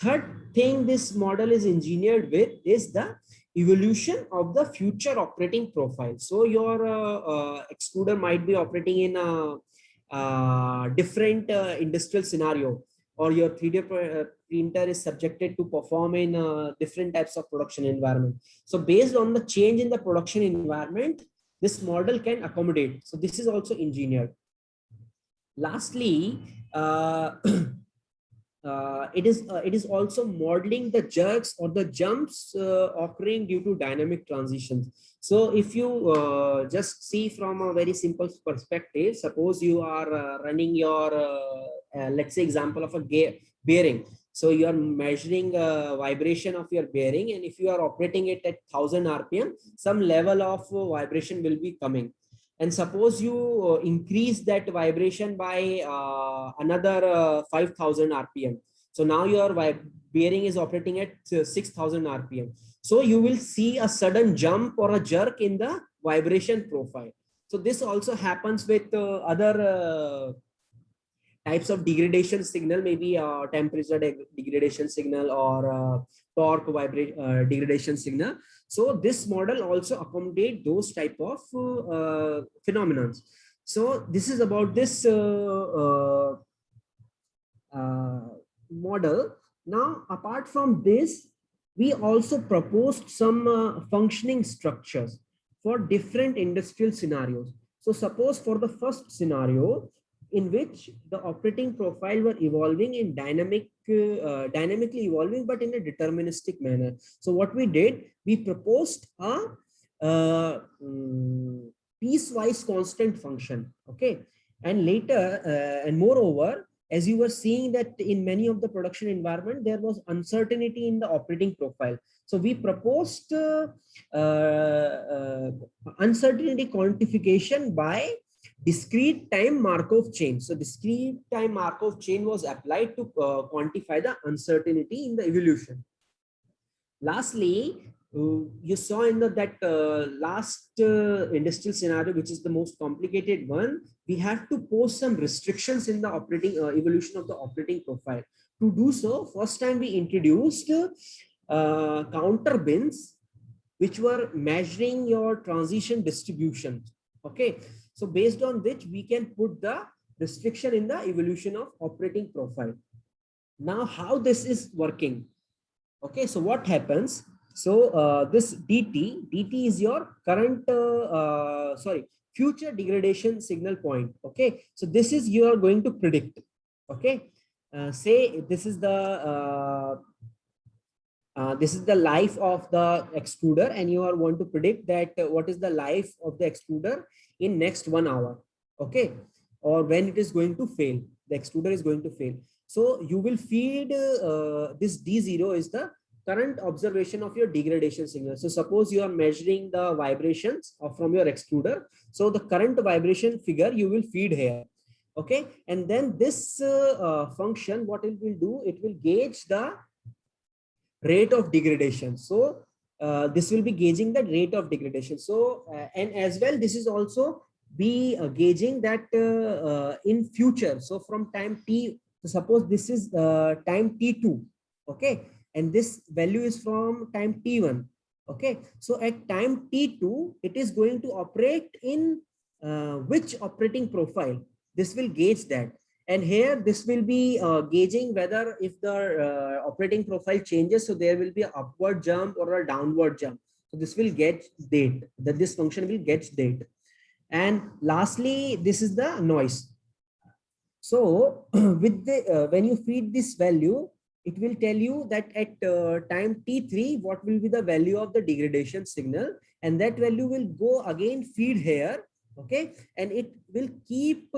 Third thing this model is engineered with is the evolution of the future operating profile. So your extruder might be operating in a different industrial scenario, or your 3D printer is subjected to perform in different types of production environment. So based on the change in the production environment, this model can accommodate. So this is also engineered. Lastly, it is also modeling the jerks or the jumps occurring due to dynamic transitions. So if you just see from a very simple perspective, suppose you are running your let's say example of a bearing. So you are measuring vibration of your bearing, and if you are operating it at 1000 rpm, some level of vibration will be coming. And suppose you increase that vibration by another 5000 rpm. So now your bearing is operating at 6000 rpm. So you will see a sudden jump or a jerk in the vibration profile. So this also happens with other types of degradation signal, maybe temperature degradation signal or torque degradation signal. So this model also accommodate those type of phenomena. So this is about this model. Now, apart from this, we also proposed some functioning structures for different industrial scenarios. So suppose for the first scenario, in which the operating profile were evolving in dynamically evolving, but in a deterministic manner. So what we did, we proposed a piecewise constant function. Okay, and later and moreover, as you were seeing that in many of the production environment, there was uncertainty in the operating profile. So we proposed uncertainty quantification by discrete time Markov chain. So discrete time Markov chain was applied to quantify the uncertainty in the evolution. Lastly, you saw in that last industrial scenario, which is the most complicated one, we have to pose some restrictions in the operating evolution of the operating profile. To do so, first time we introduced counter bins, which were measuring your transition distribution. Okay, so based on which we can put the restriction in the evolution of operating profile. Now, how this is working? Okay, so what happens? So this dt is your current future degradation signal point. Okay, so this is you are going to predict. Okay, say this is the life of the extruder, and you are want to predict that what is the life of the extruder in next 1 hour. Okay, or when it is going to fail, the extruder is going to fail. So you will feed this D0 is the current observation of your degradation signal. So suppose you are measuring the vibrations from your extruder. So the current vibration figure you will feed here. Okay, and then this function, what it will do, it will gauge the rate of degradation. So this will be gauging the rate of degradation. So and as well, this is also be gauging that in future. So from time t, suppose this is time t2. Okay, and this value is from time t1. Okay, so at time t2, it is going to operate in which operating profile. This will gauge that. And here this will be gauging whether if the operating profile changes, so there will be an upward jump or a downward jump. So this will get date, that this function will get date. And lastly, this is the noise. So with the when you feed this value, it will tell you that at time t3 what will be the value of the degradation signal, and that value will go again feed here. Okay, and it will keep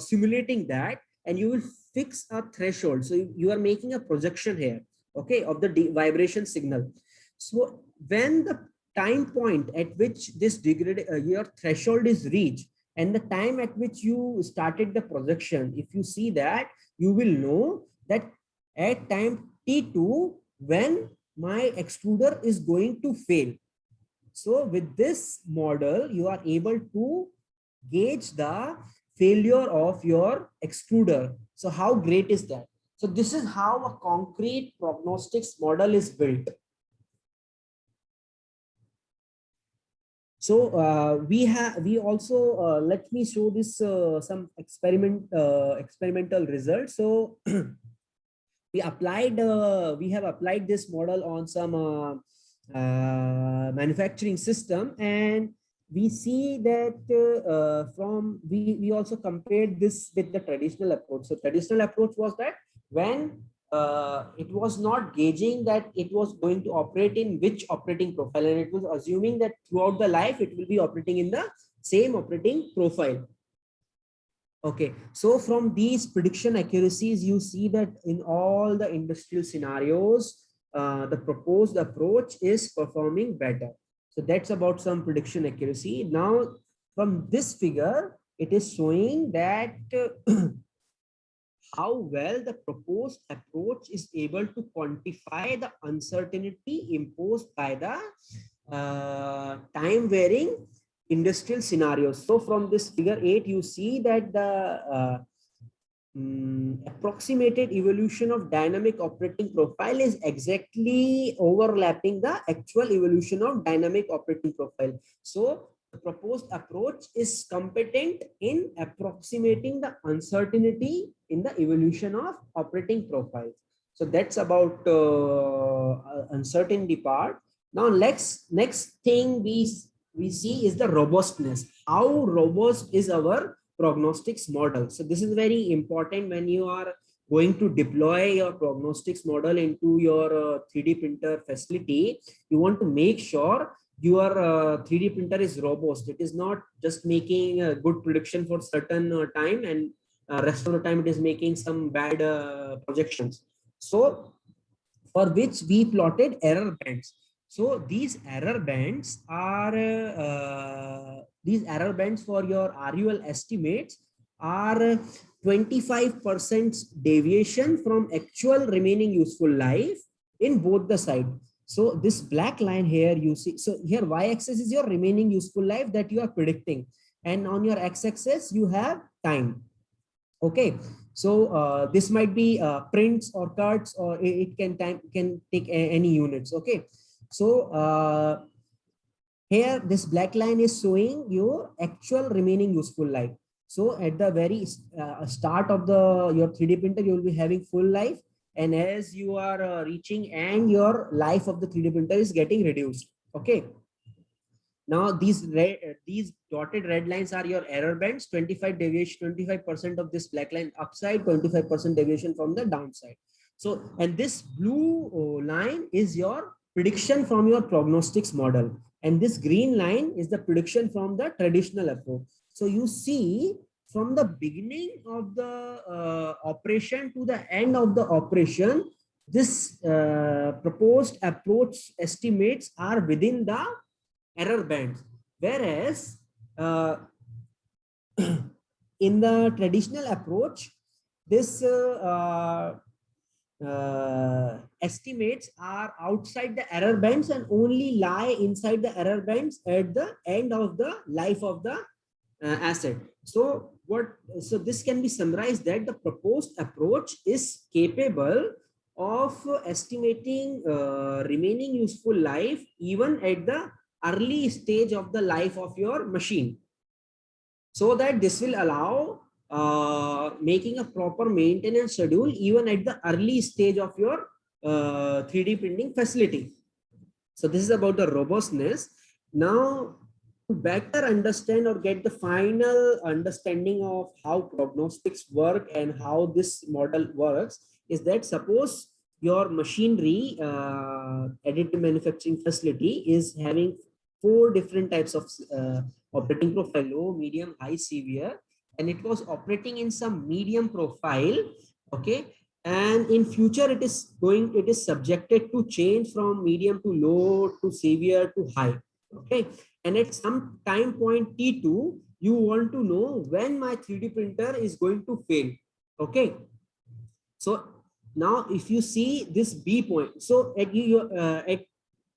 simulating that, and you will fix a threshold. So you are making a projection here, okay, of the vibration signal. So when the time point at which this your threshold is reached, and the time at which you started the projection, if you see that, you will know that at time t2 when my extruder is going to fail. So with this model, you are able to gauge the failure of your extruder. So how great is that? So this is how a concrete prognostics model is built. So we also let me show this some experimental results. So we have applied this model on some manufacturing system, and we see that we also compared this with the traditional approach. So traditional approach was that when it was not gauging that it was going to operate in which operating profile, and it was assuming that throughout the life it will be operating in the same operating profile. Okay, so from these prediction accuracies, you see that in all the industrial scenarios, the proposed approach is performing better. So that's about some prediction accuracy. Now, from this figure, it is showing that how well the proposed approach is able to quantify the uncertainty imposed by the time varying industrial scenarios. So from this figure 8, you see that the approximated evolution of dynamic operating profile is exactly overlapping the actual evolution of dynamic operating profile. So the proposed approach is competent in approximating the uncertainty in the evolution of operating profiles. So that's about uncertainty part. Now next thing we see is the robustness. How robust is our prognostics model? So this is very important when you are going to deploy your prognostics model into your 3D printer facility. You want to make sure your 3D printer is robust. It is not just making a good prediction for certain time, and rest of the time it is making some bad projections. So for which we plotted error bands. So these error bands are for your RUL estimates are 25% deviation from actual remaining useful life in both the side. So this black line here you see, so here y-axis is your remaining useful life that you are predicting, and on your x-axis you have time. Okay, so this might be prints or cuts, or it can take any units. Okay, so here this black line is showing your actual remaining useful life. So at the very start of your 3D printer, you will be having full life, and as you are reaching end, your life of the 3D printer is getting reduced. Okay. Now these dotted red lines are your error bands. 25% of this black line upside, 25% deviation from the downside. So, and this blue line is your prediction from your prognostics model, and this green line is the prediction from the traditional approach. So you see, from the beginning of the operation to the end of the operation, this proposed approach estimates are within the error bands, whereas in the traditional approach, this estimates are outside the error bands and only lie inside the error bands at the end of the life of the asset. So this can be summarized that the proposed approach is capable of estimating remaining useful life even at the early stage of the life of your machine, so that this will allow making a proper maintenance schedule even at the early stage of your 3D printing facility. So this is about the robustness. Now, to better understand or get the final understanding of how prognostics work and how this model works, is that suppose your machinery, additive manufacturing facility is having 4 different types of operating profile: low, medium, high, severe, and it was operating in some medium profile. Okay, and in future it is subjected to change from medium to low to severe to high. Okay, and at some time point t2, you want to know when my 3D printer is going to fail. Okay, so now if you see this B point, so at at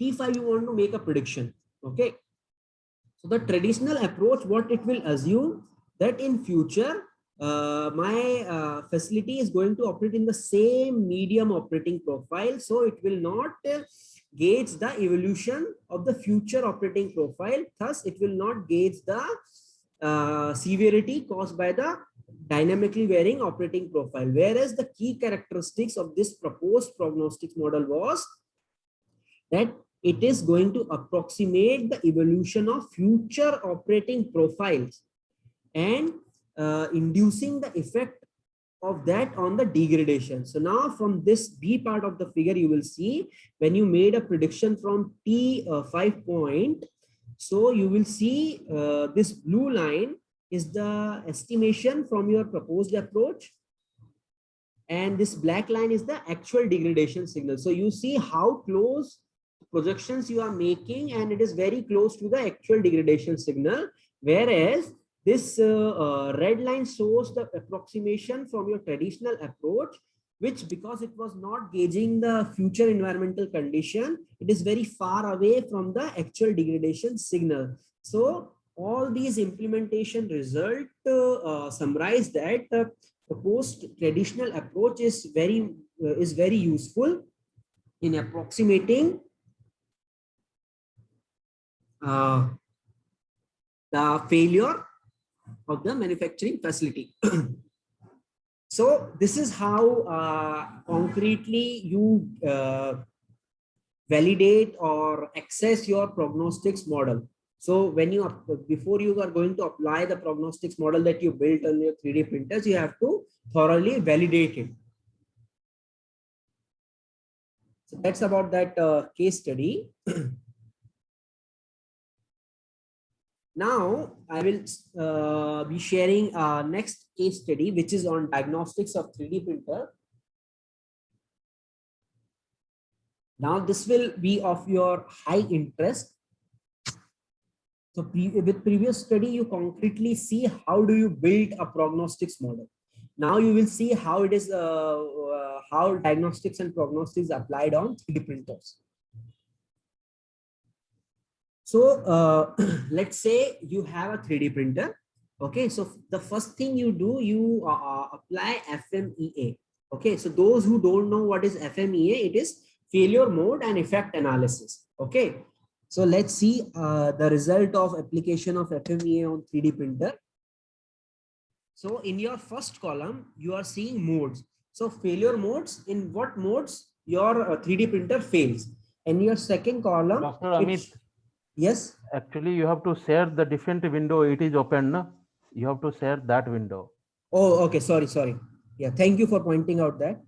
t5 you want to make a prediction. Okay, so the traditional approach, what it will assume, that in future my facility is going to operate in the same medium operating profile, so it will not gauge the evolution of the future operating profile. Thus, it will not gauge the severity caused by the dynamically varying operating profile. Whereas the key characteristics of this proposed prognostics model was that it is going to approximate the evolution of future operating profiles and inducing the effect of that on the degradation. So now from this B part of the figure, you will see when you made a prediction from T5 point, so you will see this blue line is the estimation from your proposed approach, and this black line is the actual degradation signal. So you see how close projections you are making, and it is very close to the actual degradation signal, whereas this red line shows the approximation from your traditional approach, which, because it was not gauging the future environmental condition, it is very far away from the actual degradation signal. So all these implementation result summarize that the proposed traditional approach is very useful in approximating the failure of the manufacturing facility. So this is how concretely you validate or access your prognostics model. So when you before you are going to apply the prognostics model that you built on your 3D printers, you have to thoroughly validate it. So that's about that case study. Now I will be sharing next case study, which is on diagnostics of 3D printer. Now this will be of your high interest. So with previous study, you concretely see how do you build a prognostics model. Now you will see how it is, how diagnostics and prognostics applied on 3D printers. So let's say you have a 3D printer. Okay, so the first thing you do, you apply FMEA. Okay, so those who don't know what is FMEA, it is failure mode and effect analysis. Okay, so let's see the result of application of FMEA on 3D printer. So in your first column, you are seeing modes. So failure modes, in what modes your 3D printer fails. And your second column, Dr. Amit, yes, actually you have to share the different window. It is open, no? You have to share that window. oh, okay, sorry. Yeah, thank you for pointing out that.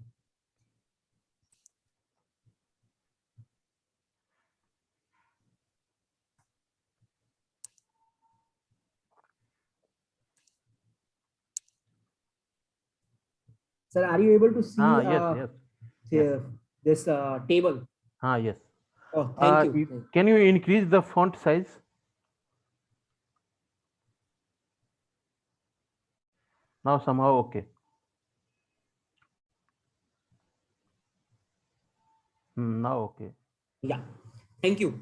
Sir, are you able to see Yes. this table? Yes. Oh, thank you. Can you increase the font size? Now somehow okay. Now okay. Yeah, thank you.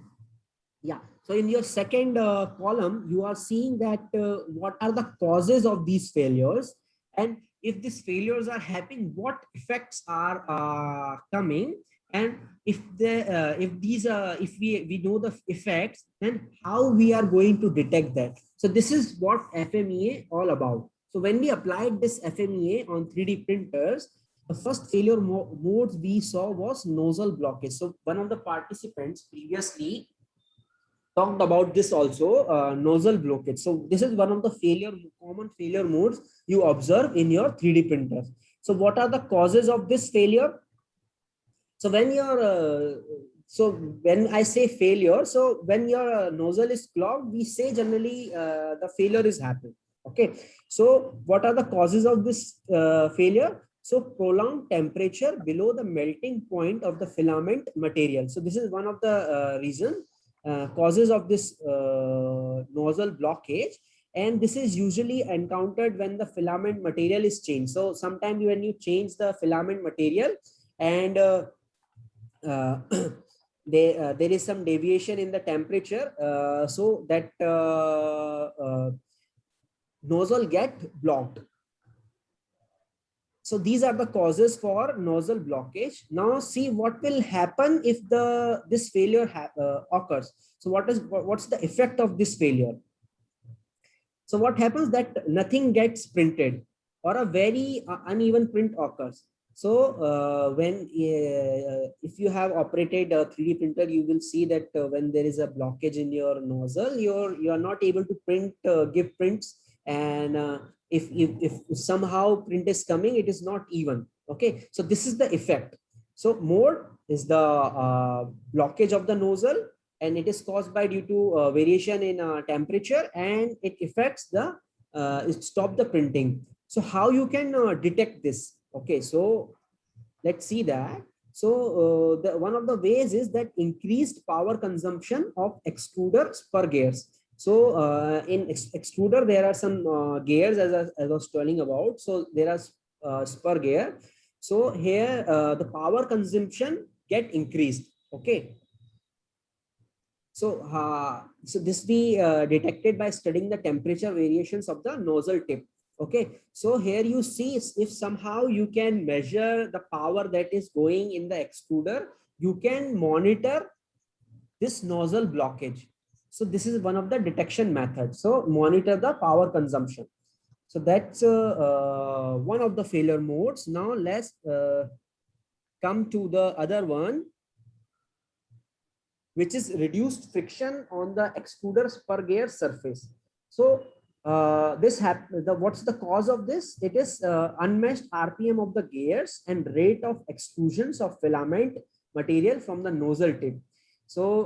Yeah, so in your second column, you are seeing that what are the causes of these failures, and if these failures are happening, what effects are coming, and if we know the effects, then how we are going to detect that. So this is what FMEA all about. So when we applied this FMEA on 3D printers, The first failure modes we saw was nozzle blockage. So one of the participants previously talked about this also, nozzle blockage. So this is one of the common failure modes you observe in your 3D printers. So what are the causes of this failure? So when I say failure, so when your nozzle is clogged, we say generally the failure is happening. Okay. So what are the causes of this failure? So prolonged temperature below the melting point of the filament material. So this is one of the causes of this nozzle blockage. And this is usually encountered when the filament material is changed. So sometimes when you change the filament material and uh, there is some deviation in the temperature, so that nozzle get blocked. So these are the causes for nozzle blockage. Now see what will happen if this failure occurs. So what's the effect of this failure? So what happens that nothing gets printed or a very uneven print occurs. So if you have operated a 3D printer, you will see that when there is a blockage in your nozzle, you are not able to give prints, and if somehow print is coming, it is not even. Okay, so this is the effect. So mode is the blockage of the nozzle, and it is caused by due to variation in temperature, and it affects it stop the printing. So how you can detect this? Okay, so let's see that. So one of the ways is that increased power consumption of extruder spur gears. So in extruder, there are some gears as I was telling about. So there are spur gear. So here the power consumption get increased. Okay. So, so this be detected by studying the temperature variations of the nozzle tip. Okay, so here you see if somehow you can measure the power that is going in the extruder, you can monitor this nozzle blockage. So this is one of the detection methods. So monitor the power consumption. So that's one of the failure modes. Now let's come to the other one, which is reduced friction on the extruder spur gear surface. So what's the cause of this? It is unmatched RPM of the gears and rate of extrusions of filament material from the nozzle tip. So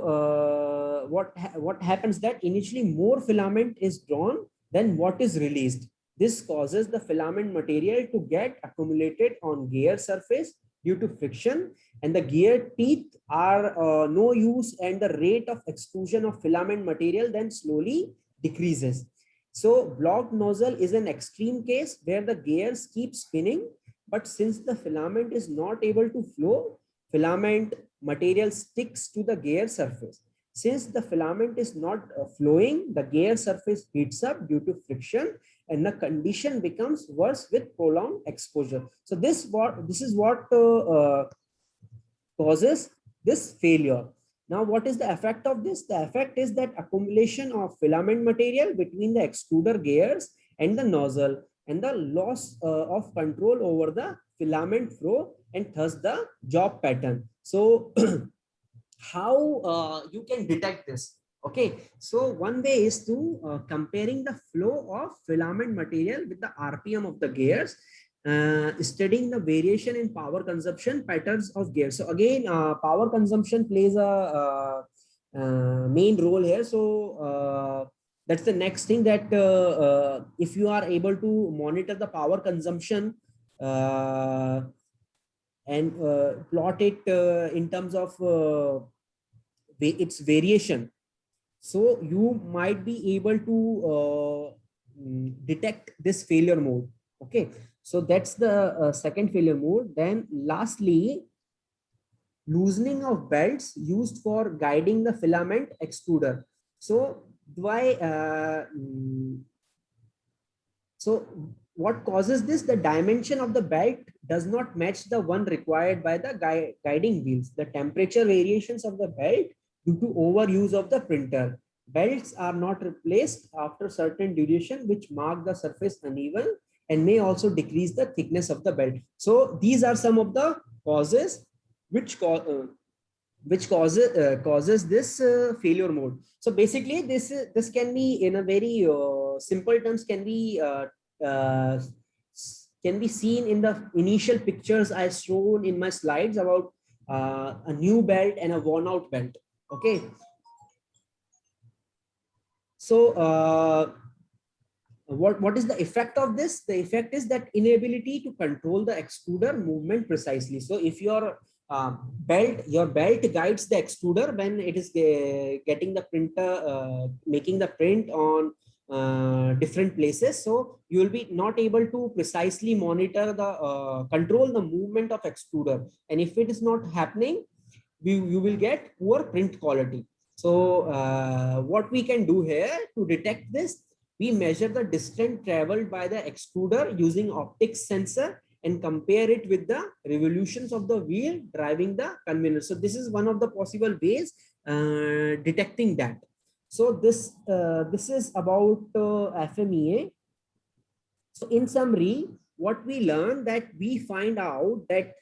what happens that initially more filament is drawn than what is released. This causes the filament material to get accumulated on gear surface due to friction, and the gear teeth are no use, and the rate of extrusion of filament material then slowly decreases. So blocked nozzle is an extreme case where the gears keep spinning, but since the filament is not able to flow, filament material sticks to the gear surface. Since the filament is not flowing, the gear surface heats up due to friction, and the condition becomes worse with prolonged exposure. So this is what causes this failure. Now, what is the effect of this? The effect is that accumulation of filament material between the extruder gears and the nozzle, and the loss of control over the filament flow, and thus the job pattern. So how you can detect this? Okay, so one way is to comparing the flow of filament material with the RPM of the gears, studying the variation in power consumption patterns of gears. So again, power consumption plays a main role here. So that's the next thing, that if you are able to monitor the power consumption and plot it in terms of its variation, so you might be able to detect this failure mode. Okay, so that's the second failure mode. Then lastly, loosening of belts used for guiding the filament extruder. So so what causes this? The dimension of the belt does not match the one required by the guiding wheels. The temperature variations of the belt due to overuse of the printer. Belts are not replaced after certain duration, which mark the surface uneven, and may also decrease the thickness of the belt. So these are some of the causes which causes this failure mode. So basically, this can be, in a very simple terms, can be seen in the initial pictures I shown in my slides about a new belt and a worn out belt. Okay. So what is the effect of this? The effect is that inability to control the extruder movement precisely. So if your belt guides the extruder when it is getting the printer, making the print on different places. So you will be not able to precisely monitor the control the movement of extruder. And if it is not happening, you will get poor print quality. So what we can do here to detect this, we measure the distance traveled by the extruder using optics sensor and compare it with the revolutions of the wheel driving the conveyor. So this is one of the possible ways detecting that. So this is about FMEA. So in summary, what we learned, that we find out that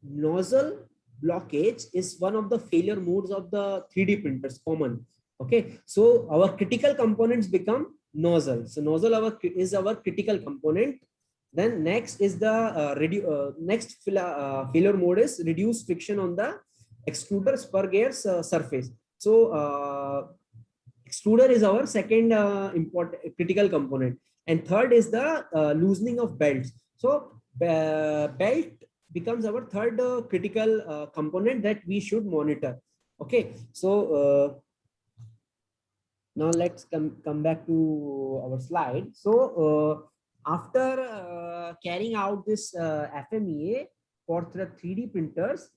nozzle blockage is one of the failure modes of the 3D printers, common. Okay, so our critical components become nozzle. So nozzle is our critical component. Then next is the failure mode is reduced friction on the extruder spur gears surface. So extruder is our second important critical component, and third is the loosening of belts. So belt becomes our third critical component that we should monitor. Okay, so now let's come back to our slide. So after carrying out this FMEA for the 3D printers,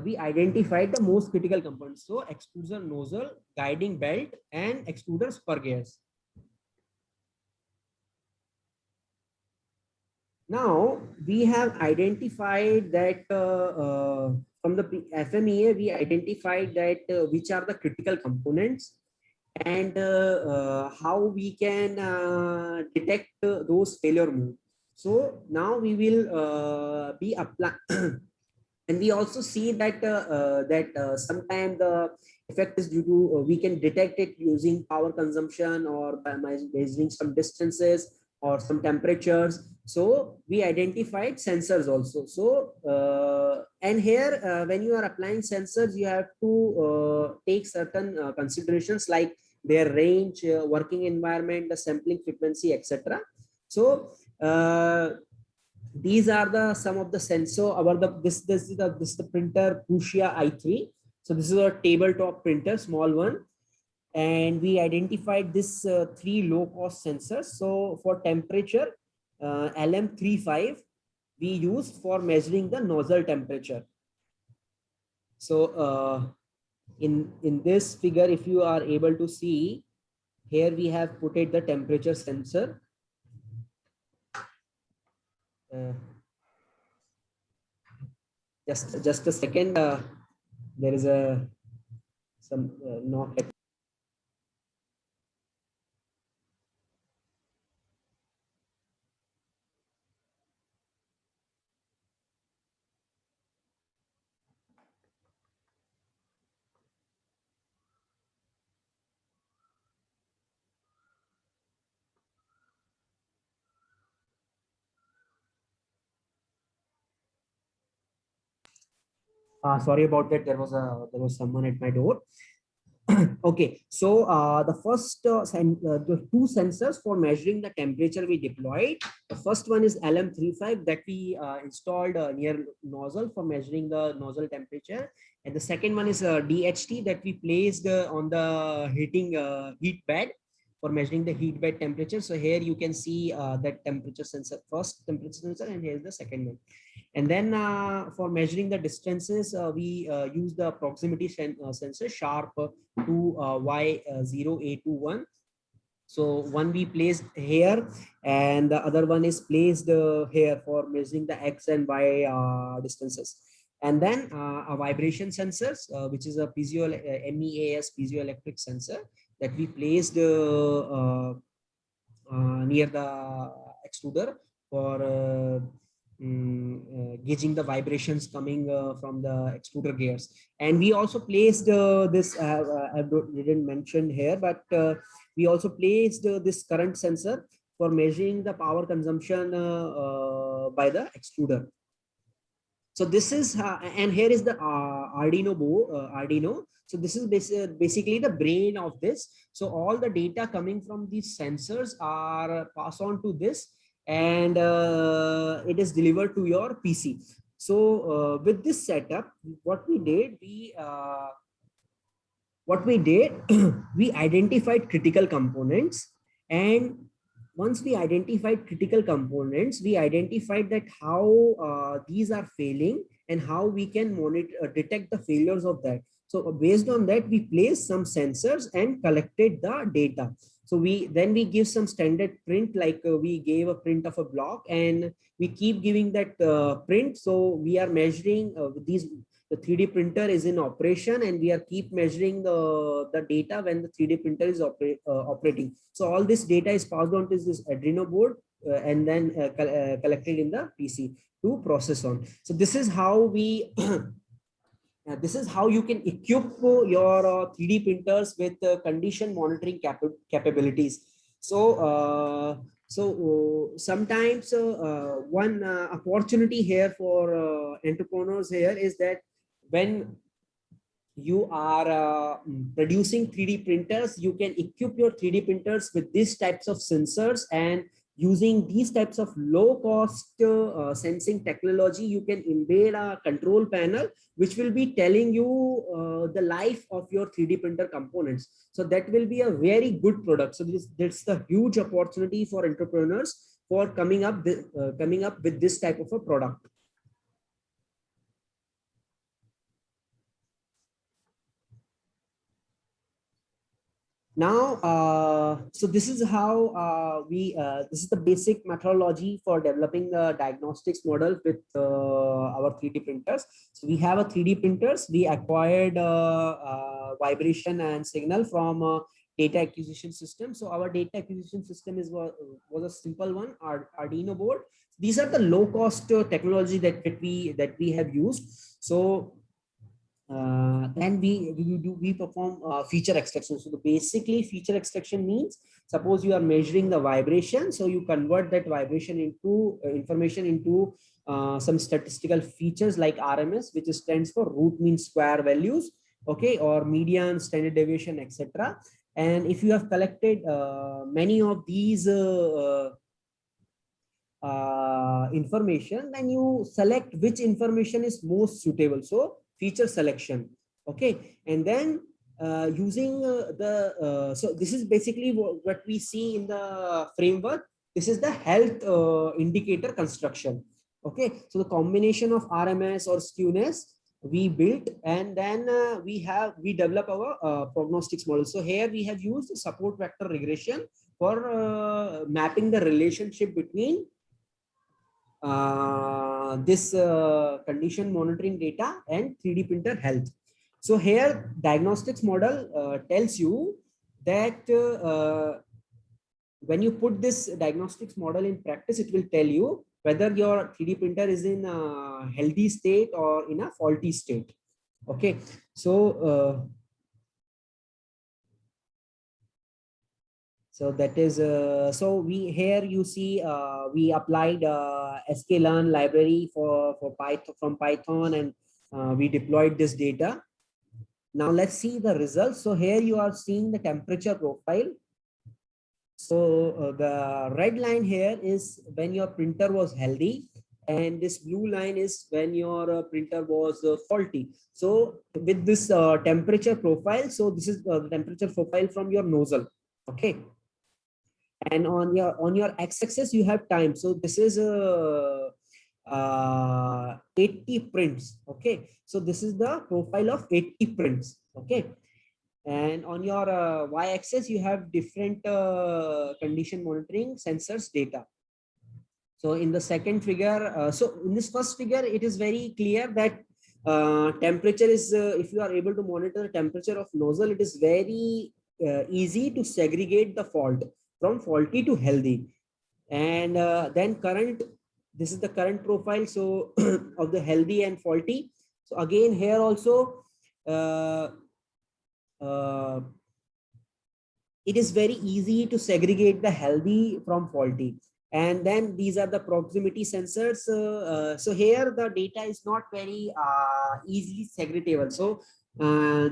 we identified the most critical components. So extruder nozzle, guiding belt, and extruder spur gears. Now we have identified that from the FMEA, we identified that which are the critical components and how we can detect those failure modes. So now we will be applying. And we also see that sometimes the effect is due to we can detect it using power consumption or by measuring some distances or some temperatures. So we identified sensors also. So and here when you are applying sensors, you have to take certain considerations like their range, working environment, the sampling frequency, etc. So these are the some of the sensor. This is the printer Prusia i3. So this is a tabletop printer, small one, and we identified this 3 low-cost sensors. So for temperature, LM35 we use for measuring the nozzle temperature. So in this figure, if you are able to see, here we have put it the temperature sensor. Just a second. There is some knock. Sorry about that. There was someone at my door. Okay, so the first the 2 sensors for measuring the temperature we deployed. The first one is LM35 that we installed near nozzle for measuring the nozzle temperature, and the second one is DHT that we placed on the heat bed for measuring the heat bed temperature. So here you can see that temperature sensor, first temperature sensor, and here's the second one. And then for measuring the distances, we use the proximity sensor Sharp to Y0A21. So one we placed here, and the other one is placed here for measuring the X and Y distances. And then a vibration sensors, which is a MEAS piezoelectric sensor that we placed near the extruder gauging the vibrations coming from the extruder gears. And we also placed this, didn't mention here, but we also placed this current sensor for measuring the power consumption by the extruder. So this is, and here is the Arduino. So this is basically the brain of this. So all the data coming from these sensors are passed on to this, and it is delivered to your PC. So with this setup, what we did, we identified critical components, and once we identified critical components, we identified that how these are failing and how we can monitor, detect the failures of that. So based on that, we placed some sensors and collected the data. So we give some standard print, like we gave a print of a block, and we keep giving that print. So we are measuring the 3D printer is in operation, and we are keep measuring the data when the 3D printer is operating. So all this data is passed on to this Arduino board and then collected in the PC to process on. So this is how we this is how you can equip your 3D printers with condition monitoring capabilities. So sometimes one opportunity here for entrepreneurs here is that when you are producing 3D printers, you can equip your 3D printers with these types of sensors, and using these types of low cost sensing technology, you can embed a control panel which will be telling you the life of your 3D printer components. So that will be a very good product. So that's the huge opportunity for entrepreneurs for coming up with this type of a product. Now, so this is how this is the basic methodology for developing the diagnostics model with our 3D printers. So we have a 3D printers. We acquired vibration and signal from data acquisition system. So our data acquisition system was a simple one, Arduino board. These are the low cost technology that we have used. So then we perform feature extraction. So basically feature extraction means, suppose you are measuring the vibration, so you convert that vibration into information into some statistical features like RMS, which stands for root mean square values, okay, or median, standard deviation, etc. And if you have collected many of these information, then you select which information is most suitable. So feature selection, okay, and then using so this is basically what we see in the framework. This is the health indicator construction, okay. So the combination of RMS or skewness we built, and then we develop our prognostics model. So here we have used support vector regression for mapping the relationship between this condition monitoring data and 3D printer health. So here diagnostics model tells you that when you put this diagnostics model in practice, it will tell you whether your 3D printer is in a healthy state or in a faulty state, okay. So so that is so we here you see we applied sklearn library for Python, from Python, and we deployed this data. Now let's see the results. So here you are seeing the temperature profile. So the red line here is when your printer was healthy, and this blue line is when your printer was faulty. So with this temperature profile, so this is the temperature profile from your nozzle, okay. And on your x-axis you have time. So this is 80 prints, okay. So this is the profile of 80 prints, okay. And on your y-axis you have different condition monitoring sensors data. So in the second figure, so in this first figure, it is very clear that temperature is if you are able to monitor the temperature of nozzle, it is very easy to segregate the fault from faulty to healthy. And then current, this is the current profile, so of the healthy and faulty. So again here also uh, uh, it is very easy to segregate the healthy from faulty. And then these are the proximity sensors. So here the data is not very easily segregable. So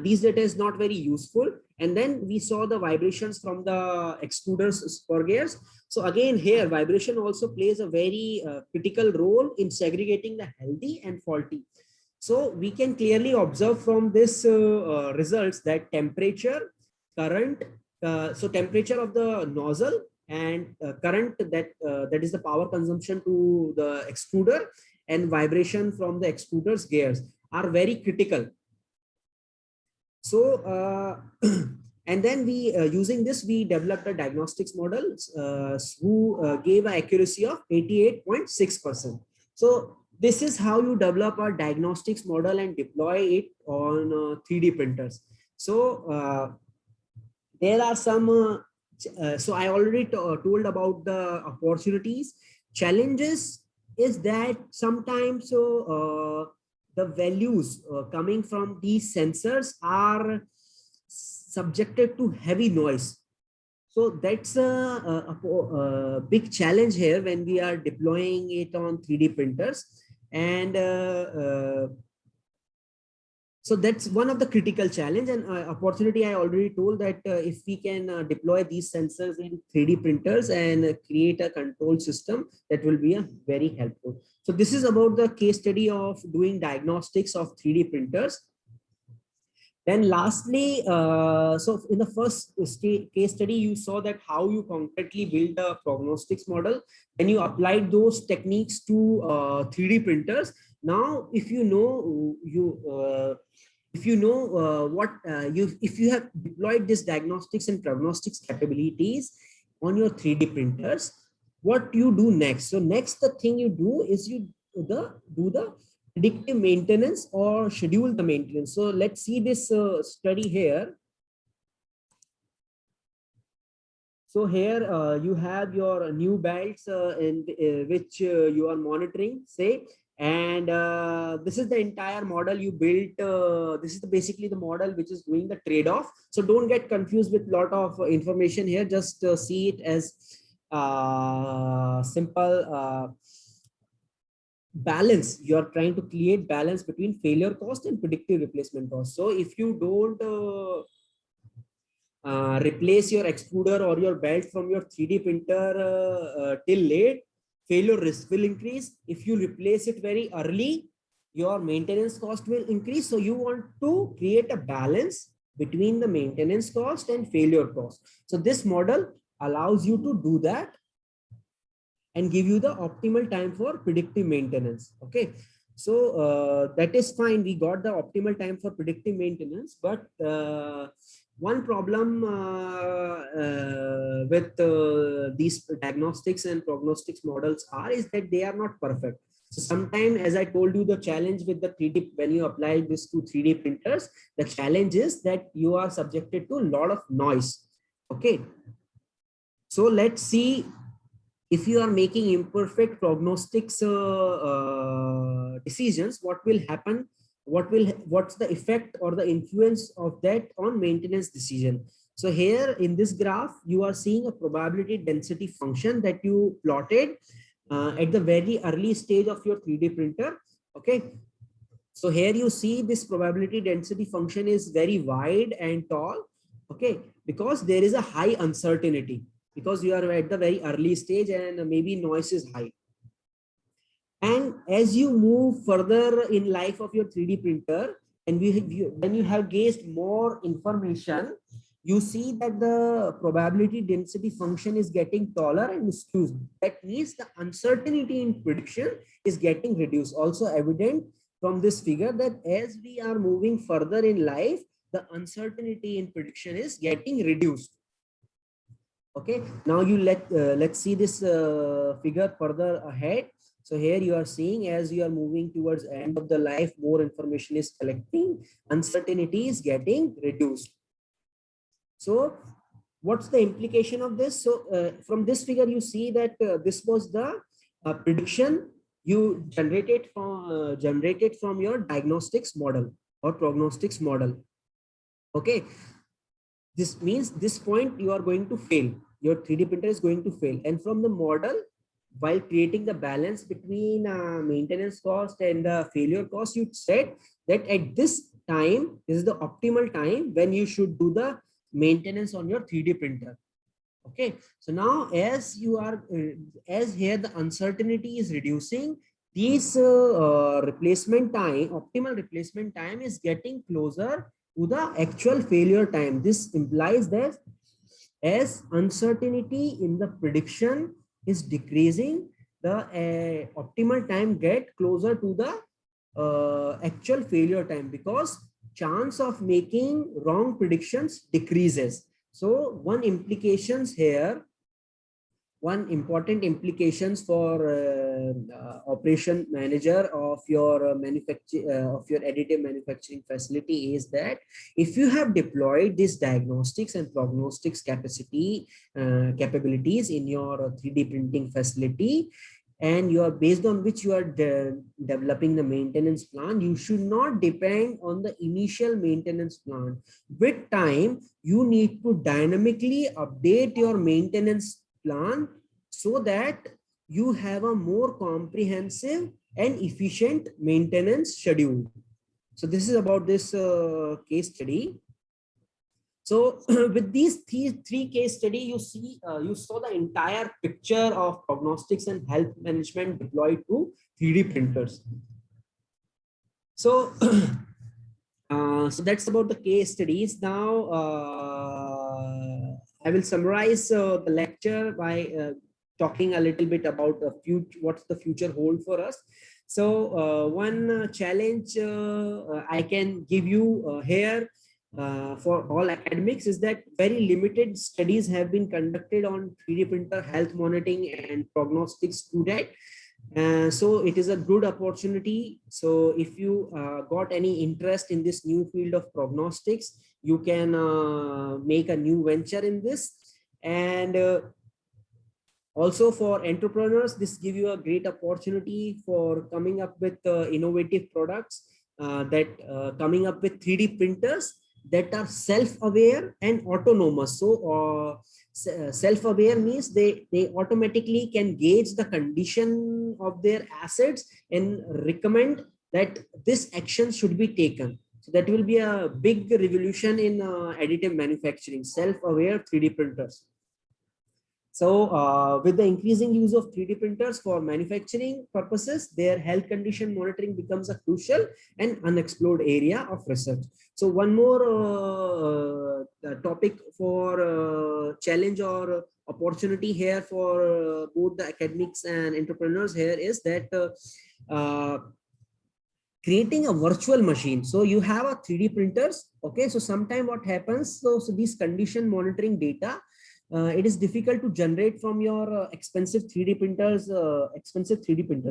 these data is not very useful. And then we saw the vibrations from the extruders spur gears. So again here vibration also plays a very critical role in segregating the healthy and faulty. So we can clearly observe from this results that temperature, current, so temperature of the nozzle and current, that is the power consumption to the extruder, and vibration from the extruder's gears are very critical. So and then we using this we developed a diagnostics model who gave an accuracy of 88.6%. So this is how you develop a diagnostics model and deploy it on 3D printers. So there are some so I already told about the opportunities. Challenges is that sometimes the values coming from these sensors are subjected to heavy noise. So that's a big challenge here when we are deploying it on 3D printers. And so that's one of the critical challenge and opportunity. I already told that if we can deploy these sensors in 3D printers and create a control system, that will be a very helpful. So this is about the case study of doing diagnostics of 3D printers. Then lastly, so in the first case study, you saw that how you concretely build a prognostics model and you applied those techniques to 3D printers. Now, if you know if you have deployed this diagnostics and prognostics capabilities on your 3D printers, what you do next? So next, the thing you do is you do the predictive maintenance or schedule the maintenance. So let's see this study here. So here you have your new belts in which you are monitoring, say, and this is the entire model you built. This is basically the model which is doing the trade-off. So don't get confused with a lot of information here. Just see it as simple balance. You are trying to create balance between failure cost and predictive replacement cost. So if you don't replace your extruder or your belt from your 3D printer till late, failure risk will increase. If you replace it very early, your maintenance cost will increase. So you want to create a balance between the maintenance cost and failure cost. So this model allows you to do that and give you the optimal time for predictive maintenance. Okay, so that is fine. We got the optimal time for predictive maintenance, but one problem with these diagnostics and prognostics models is that they are not perfect. So sometimes, as I told you, the challenge with the 3D, when you apply this to 3D printers, the challenge is that you are subjected to a lot of noise. Okay, so let's see. If you are making imperfect prognostics decisions, what will happen? What's the effect or the influence of that on maintenance decision? So here in this graph, you are seeing a probability density function that you plotted at the very early stage of your 3D printer. Okay. So here you see this probability density function is very wide and tall. Okay. Because there is a high uncertainty, because you are at the very early stage and maybe noise is high. And as you move further in life of your 3D printer, and when you have gained more information, you see that the probability density function is getting taller and skewed. That means the uncertainty in prediction is getting reduced. Also evident from this figure that as we are moving further in life, the uncertainty in prediction is getting reduced. Okay, now you let's see this figure further ahead. So here you are seeing, as you are moving towards end of the life, more information is collecting, uncertainty is getting reduced. So what's the implication of this? So from this figure, you see that this was the prediction you generated from your diagnostics model or prognostics model. Okay, this means this point you are going to fail. Your 3D printer is going to fail, and from the model, while creating the balance between maintenance cost and the failure cost, you said that at this time, this is the optimal time when you should do the maintenance on your 3D printer. Okay, so now as you are, as here the uncertainty is reducing, this replacement time, optimal replacement time is getting closer to the actual failure time. This implies that as uncertainty in the prediction is decreasing, the optimal time get closer to the actual failure time, because chance of making wrong predictions decreases. So one important implications for operation manager of your of your additive manufacturing facility is that if you have deployed this diagnostics and prognostics capabilities in your 3D printing facility, and you are based on which you are developing the maintenance plan, you should not depend on the initial maintenance plan. With time, you need to dynamically update your maintenance plan so that you have a more comprehensive and efficient maintenance schedule. So this is about this case study. So with these three case study, you saw the entire picture of prognostics and health management deployed to 3D printers. So, so that's about the case studies. Now, I will summarize the lecture by talking a little bit about the future, what's the future hold for us. So one challenge I can give you here for all academics is that very limited studies have been conducted on 3D printer health monitoring and prognostics to that. So it is a good opportunity. So if you got any interest in this new field of prognostics, you can make a new venture in this. And also for entrepreneurs, this gives you a great opportunity for coming up with innovative products coming up with 3D printers that are self-aware and autonomous. So self-aware means they automatically can gauge the condition of their assets and recommend that this action should be taken. So that will be a big revolution in additive manufacturing, self-aware 3D printers. So with the increasing use of 3D printers for manufacturing purposes, their health condition monitoring becomes a crucial and unexplored area of research. So one more topic for challenge or opportunity here for both the academics and entrepreneurs here is that creating a virtual machine. So you have a 3D printers. Okay, so sometime what happens, so these condition monitoring data, it is difficult to generate from your expensive 3D printers.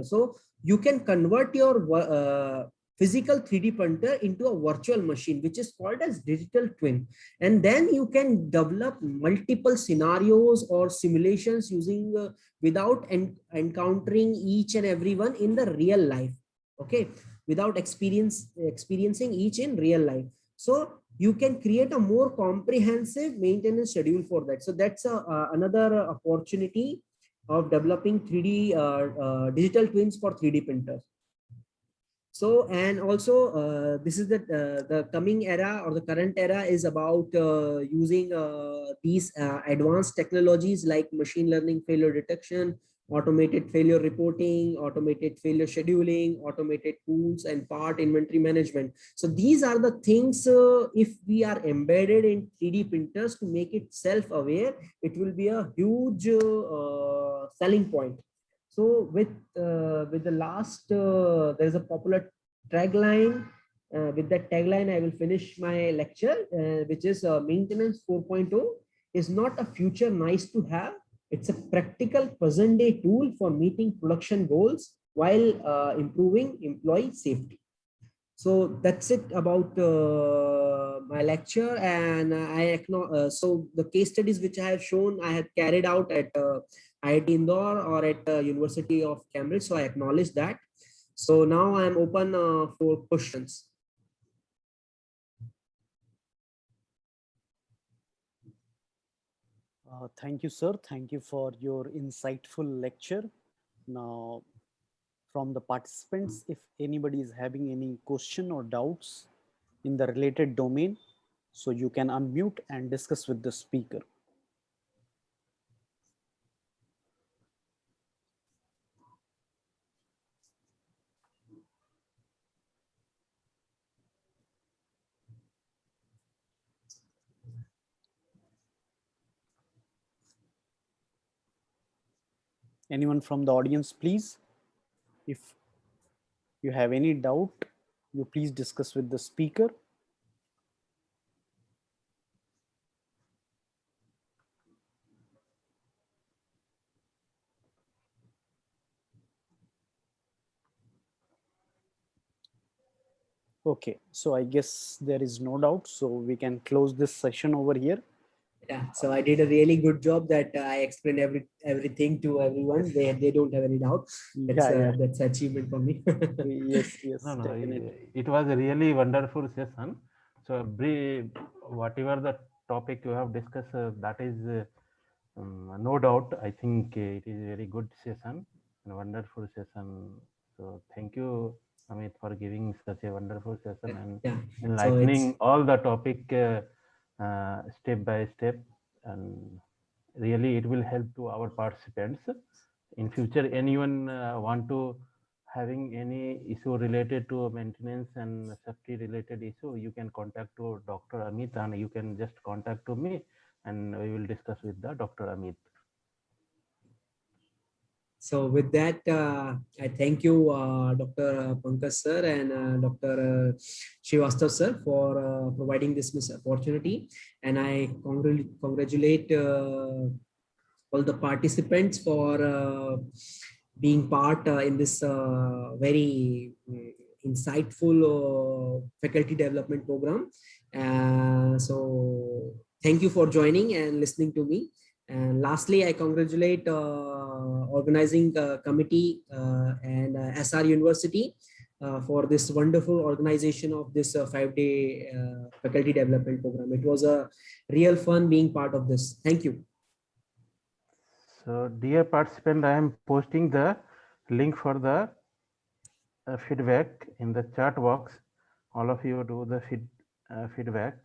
So you can convert your physical 3D printer into a virtual machine, which is called as digital twin. And then you can develop multiple scenarios or simulations using without encountering each and every one in the real life. Okay, without experiencing each in real life. So you can create a more comprehensive maintenance schedule for that. So that's another opportunity of developing 3D digital twins for 3D printers. So, and also this is the coming era, or the current era is about using these advanced technologies like machine learning failure detection, automated failure reporting, automated failure scheduling, automated tools, and part inventory management. So these are the things, if we are embedded in 3D printers to make it self-aware, it will be a huge selling point. So with the last, there's a popular tagline. With that tagline, I will finish my lecture, which is maintenance 4.0 is not a future nice to have. It's a practical present day tool for meeting production goals while improving employee safety. So that's it about my lecture, and so the case studies which I have shown, I had carried out at IIT Indore or at University of Cambridge. So I acknowledge that. So now I am open for questions. Thank you, sir. Thank you for your insightful lecture. Now, from the participants, if anybody is having any question or doubts in the related domain, so you can unmute and discuss with the speaker. Anyone from the audience, please? If you have any doubt, you please discuss with the speaker. Okay, so I guess there is no doubt. So we can close this session over here. Yeah, so I did a really good job that I explained everything to everyone. They don't have any doubt. That's an achievement for me. Yes, No, definitely. it was a really wonderful session. So whatever the topic you have discussed, that is no doubt. I think it is a very good session and wonderful session. So thank you, Amit, for giving such a wonderful session and enlightening all the topic step by step. And really, it will help to our participants. In future, anyone want to having any issue related to maintenance and safety related issue, you can contact to Dr. Amit, and you can just contact to me, and we will discuss with the Dr. Amit. So with that, I thank you, Dr. Pankaj sir and Dr. Srivastav sir for providing this opportunity. And I congratulate all the participants for being part in this very insightful faculty development program. So thank you for joining and listening to me. And lastly, I congratulate organizing committee and SR University for this wonderful organization of this 5-day faculty development program. It was a real fun being part of this. Thank you. So dear participant, I am posting the link for the feedback in the chat box. All of you do the feedback,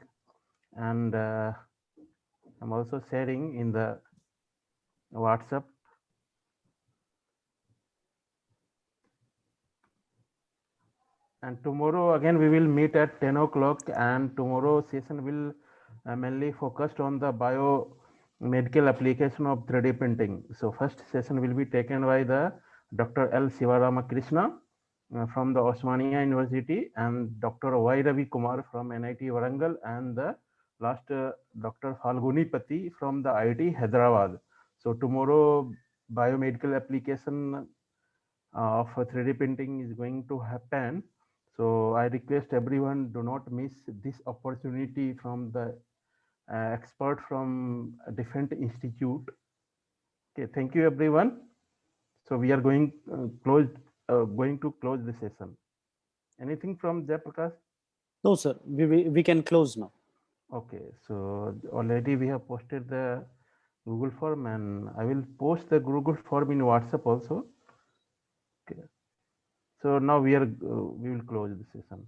and I'm also sharing in the WhatsApp. And tomorrow again we will meet at 10 o'clock, and tomorrow session will mainly focused on the biomedical application of 3D printing. So first session will be taken by the Dr. L. Sivaramakrishna from the Osmania University, and Dr. Y. Ravi Kumar from NIT Warangal, and the last Dr. Falguni Pati from the IIT Hyderabad. So tomorrow biomedical application of 3D printing is going to happen. So I request everyone, do not miss this opportunity from the expert from a different institute. Okay, thank you everyone. So we are going to close the session. Anything from Jayaprakash? No, sir. We can close now. Okay, so already we have posted the Google form, and I will post the Google form in WhatsApp also. Okay. So now we will close the session.